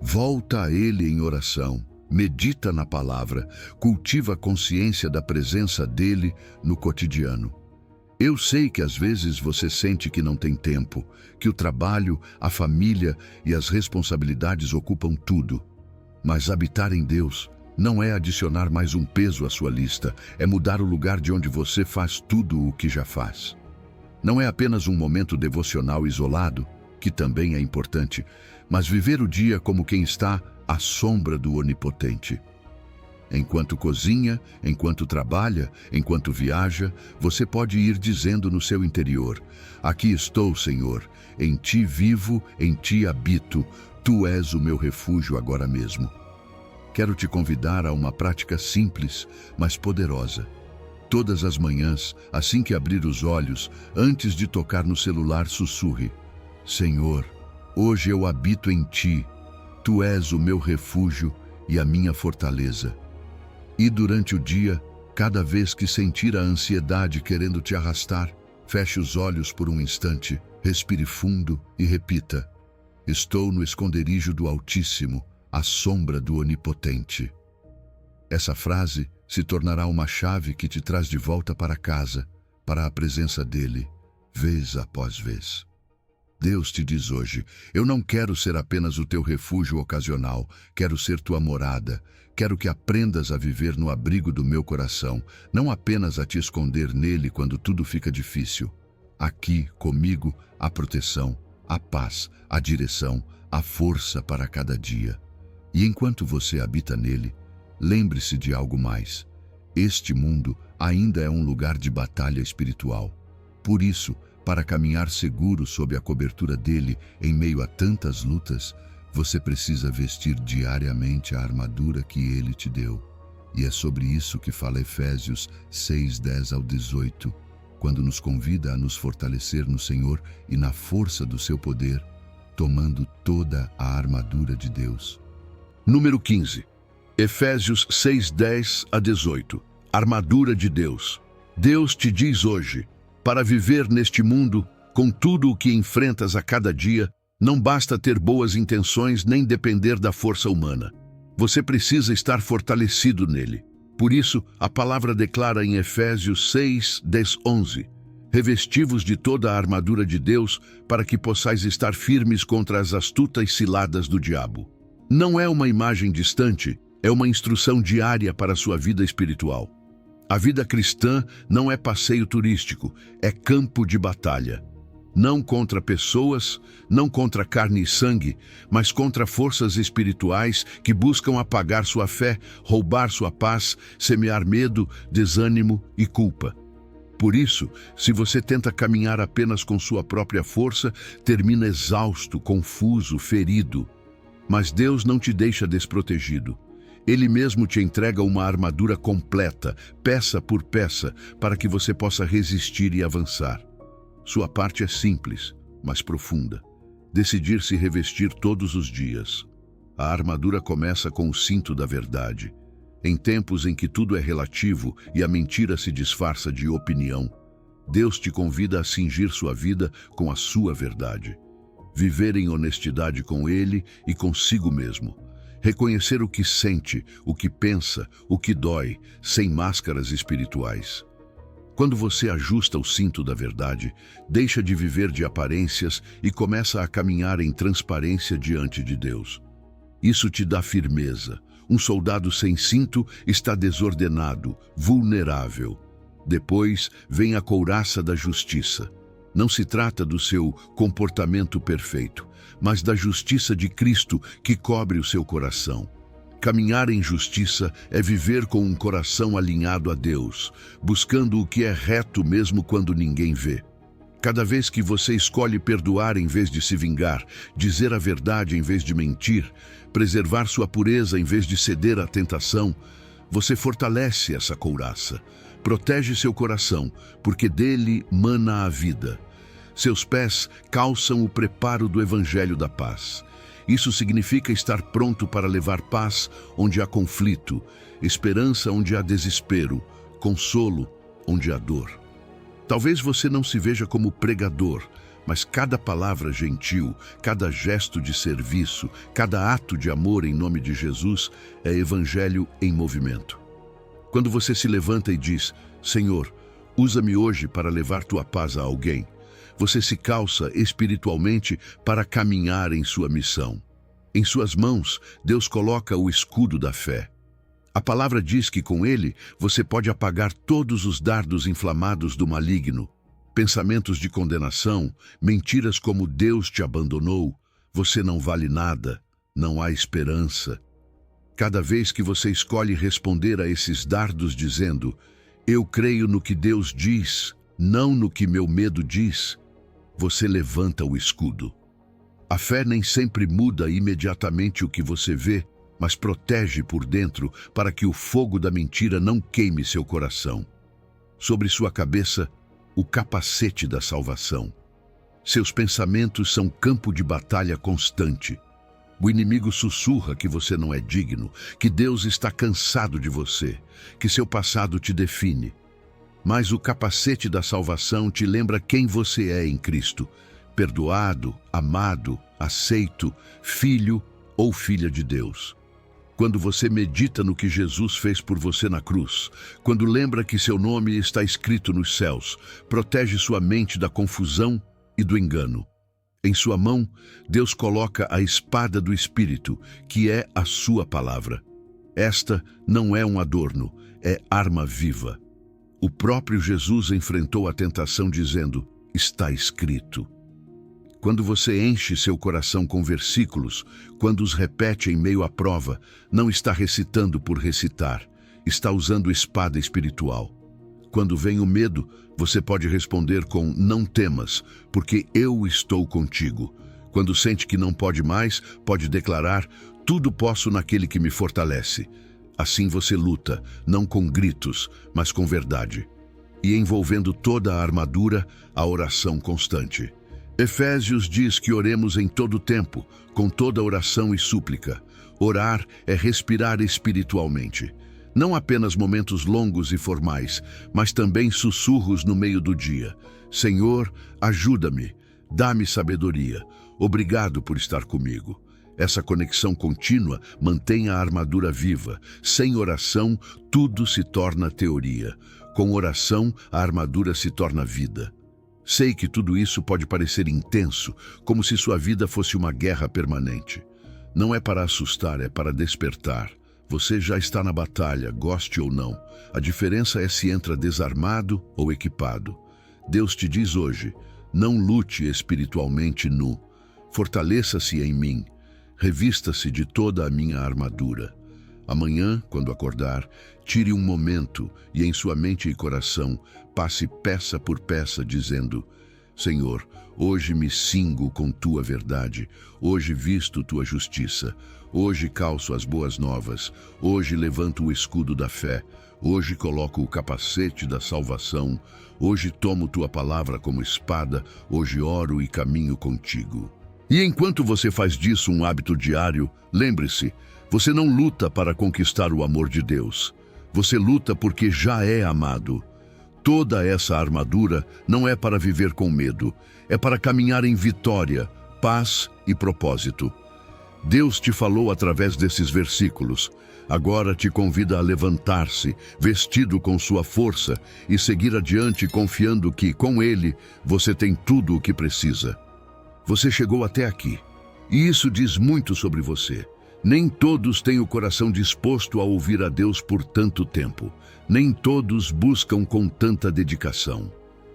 Volta a ele em oração, medita na palavra, cultiva a consciência da presença dele no cotidiano. Eu sei que às vezes você sente que não tem tempo, que o trabalho, a família e as responsabilidades ocupam tudo. Mas habitar em Deus não é adicionar mais um peso à sua lista, é mudar o lugar de onde você faz tudo o que já faz. Não é apenas um momento devocional isolado, que também é importante, mas viver o dia como quem está à sombra do Onipotente. Enquanto cozinha, enquanto trabalha, enquanto viaja, você pode ir dizendo no seu interior: Aqui estou, Senhor, em ti vivo, em ti habito, tu és o meu refúgio agora mesmo. Quero te convidar a uma prática simples, mas poderosa. Todas as manhãs, assim que abrir os olhos, antes de tocar no celular, sussurre: Senhor, hoje eu habito em ti, tu és o meu refúgio e a minha fortaleza. E durante o dia, cada vez que sentir a ansiedade querendo te arrastar, feche os olhos por um instante, respire fundo e repita: Estou no esconderijo do Altíssimo, à sombra do Onipotente. Essa frase se tornará uma chave que te traz de volta para casa, para a presença dele, vez após vez. Deus te diz hoje: eu não quero ser apenas o teu refúgio ocasional, quero ser tua morada. Quero que aprendas a viver no abrigo do meu coração, não apenas a te esconder nele quando tudo fica difícil. Aqui, comigo, há proteção, a paz, a direção, a força para cada dia. E enquanto você habita nele, lembre-se de algo mais. Este mundo ainda é um lugar de batalha espiritual. Por isso, para caminhar seguro sob a cobertura dele em meio a tantas lutas, você precisa vestir diariamente a armadura que ele te deu. E é sobre isso que fala Efésios 6:10-18, quando nos convida a nos fortalecer no Senhor e na força do seu poder, tomando toda a armadura de Deus. Número 15. Efésios 6:10-18. Armadura de Deus. Deus te diz hoje: para viver neste mundo, com tudo o que enfrentas a cada dia, não basta ter boas intenções nem depender da força humana. Você precisa estar fortalecido nele. Por isso, a palavra declara em Efésios 6:10-11: Revesti-vos de toda a armadura de Deus para que possais estar firmes contra as astutas ciladas do diabo. Não é uma imagem distante, é uma instrução diária para a sua vida espiritual. A vida cristã não é passeio turístico, é campo de batalha. Não contra pessoas, não contra carne e sangue, mas contra forças espirituais que buscam apagar sua fé, roubar sua paz, semear medo, desânimo e culpa. Por isso, se você tenta caminhar apenas com sua própria força, termina exausto, confuso, ferido. Mas Deus não te deixa desprotegido. Ele mesmo te entrega uma armadura completa, peça por peça, para que você possa resistir e avançar. Sua parte é simples, mas profunda. Decidir se revestir todos os dias. A armadura começa com o cinto da verdade. Em tempos em que tudo é relativo e a mentira se disfarça de opinião, Deus te convida a cingir sua vida com a sua verdade. Viver em honestidade com Ele e consigo mesmo. Reconhecer o que sente, o que pensa, o que dói, sem máscaras espirituais. Quando você ajusta o cinto da verdade, deixa de viver de aparências e começa a caminhar em transparência diante de Deus. Isso te dá firmeza. Um soldado sem cinto está desordenado, vulnerável. Depois vem a couraça da justiça. Não se trata do seu comportamento perfeito, mas da justiça de Cristo que cobre o seu coração. Caminhar em justiça é viver com um coração alinhado a Deus, buscando o que é reto mesmo quando ninguém vê. Cada vez que você escolhe perdoar em vez de se vingar, dizer a verdade em vez de mentir, preservar sua pureza em vez de ceder à tentação, você fortalece essa couraça. Protege seu coração, porque dele mana a vida. Seus pés calçam o preparo do Evangelho da Paz. Isso significa estar pronto para levar paz onde há conflito, esperança onde há desespero, consolo onde há dor. Talvez você não se veja como pregador, mas cada palavra gentil, cada gesto de serviço, cada ato de amor em nome de Jesus é evangelho em movimento. Quando você se levanta e diz, Senhor, usa-me hoje para levar tua paz a alguém, você se calça espiritualmente para caminhar em sua missão. Em suas mãos, Deus coloca o escudo da fé. A palavra diz que com ele você pode apagar todos os dardos inflamados do maligno, pensamentos de condenação, mentiras como Deus te abandonou, você não vale nada, não há esperança. Cada vez que você escolhe responder a esses dardos dizendo, eu creio no que Deus diz, não no que meu medo diz, você levanta o escudo. A fé nem sempre muda imediatamente o que você vê, mas protege por dentro para que o fogo da mentira não queime seu coração. Sobre sua cabeça, o capacete da salvação. Seus pensamentos são campo de batalha constante. O inimigo sussurra que você não é digno, que Deus está cansado de você, que seu passado te define. Mas o capacete da salvação te lembra quem você é em Cristo, perdoado, amado, aceito, filho ou filha de Deus. Quando você medita no que Jesus fez por você na cruz, quando lembra que seu nome está escrito nos céus, protege sua mente da confusão e do engano. Em sua mão, Deus coloca a espada do Espírito, que é a sua palavra. Esta não é um adorno, é arma viva. O próprio Jesus enfrentou a tentação dizendo, está escrito. Quando você enche seu coração com versículos, quando os repete em meio à prova, não está recitando por recitar, está usando espada espiritual. Quando vem o medo, você pode responder com não temas, porque eu estou contigo. Quando sente que não pode mais, pode declarar tudo posso naquele que me fortalece. Assim você luta, não com gritos, mas com verdade. E envolvendo toda a armadura, a oração constante. Efésios diz que oremos em todo tempo, com toda oração e súplica. Orar é respirar espiritualmente. Não apenas momentos longos e formais, mas também sussurros no meio do dia. Senhor, ajuda-me, dá-me sabedoria. Obrigado por estar comigo. Essa conexão contínua mantém a armadura viva. Sem oração, tudo se torna teoria. Com oração, a armadura se torna vida. Sei que tudo isso pode parecer intenso, como se sua vida fosse uma guerra permanente. Não é para assustar, é para despertar. Você já está na batalha, goste ou não. A diferença é se entra desarmado ou equipado. Deus te diz hoje, não lute espiritualmente nu. Fortaleça-se em mim. Revista-se de toda a minha armadura. Amanhã, quando acordar, tire um momento e em sua mente e coração passe peça por peça dizendo: Senhor, hoje me cingo com tua verdade, hoje visto tua justiça, hoje calço as boas novas, hoje levanto o escudo da fé, hoje coloco o capacete da salvação, hoje tomo tua palavra como espada, hoje oro e caminho contigo. E enquanto você faz disso um hábito diário, lembre-se, você não luta para conquistar o amor de Deus. Você luta porque já é amado. Toda essa armadura não é para viver com medo, é para caminhar em vitória, paz e propósito. Deus te falou através desses versículos. Agora te convida a levantar-se, vestido com sua força, e seguir adiante confiando que, com Ele, você tem tudo o que precisa. Você chegou até aqui, e isso diz muito sobre você. Nem todos têm o coração disposto a ouvir a Deus por tanto tempo. Nem todos buscam com tanta dedicação.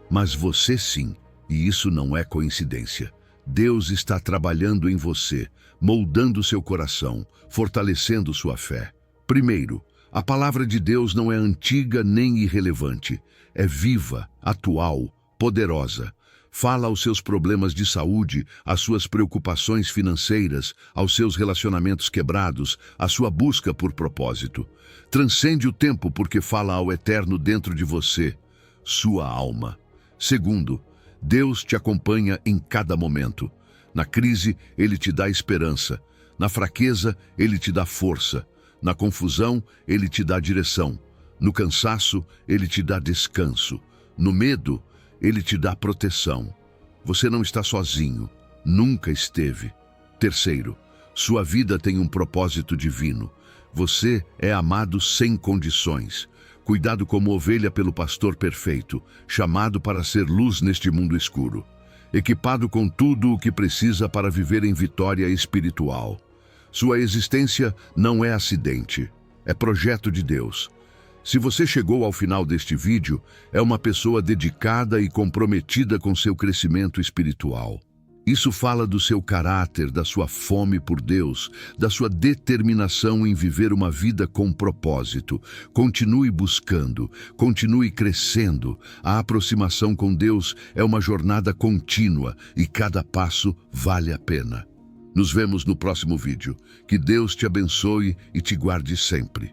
Mas você sim, e isso não é coincidência. Deus está trabalhando em você, moldando seu coração, fortalecendo sua fé. Primeiro, a palavra de Deus não é antiga nem irrelevante. É viva, atual, poderosa. Fala aos seus problemas de saúde, às suas preocupações financeiras, aos seus relacionamentos quebrados, à sua busca por propósito. Transcende o tempo porque fala ao eterno dentro de você, sua alma. Segundo, Deus te acompanha em cada momento. Na crise, Ele te dá esperança. Na fraqueza, Ele te dá força. Na confusão, Ele te dá direção. No cansaço, Ele te dá descanso. No medo, Ele te dá proteção. Você não está sozinho, nunca esteve. Terceiro, sua vida tem um propósito divino. Você é amado sem condições, cuidado como ovelha pelo pastor perfeito, chamado para ser luz neste mundo escuro, equipado com tudo o que precisa para viver em vitória espiritual. Sua existência não é acidente, é projeto de Deus. Se você chegou ao final deste vídeo, é uma pessoa dedicada e comprometida com seu crescimento espiritual. Isso fala do seu caráter, da sua fome por Deus, da sua determinação em viver uma vida com propósito. Continue buscando, continue crescendo. A aproximação com Deus é uma jornada contínua e cada passo vale a pena. Nos vemos no próximo vídeo. Que Deus te abençoe e te guarde sempre.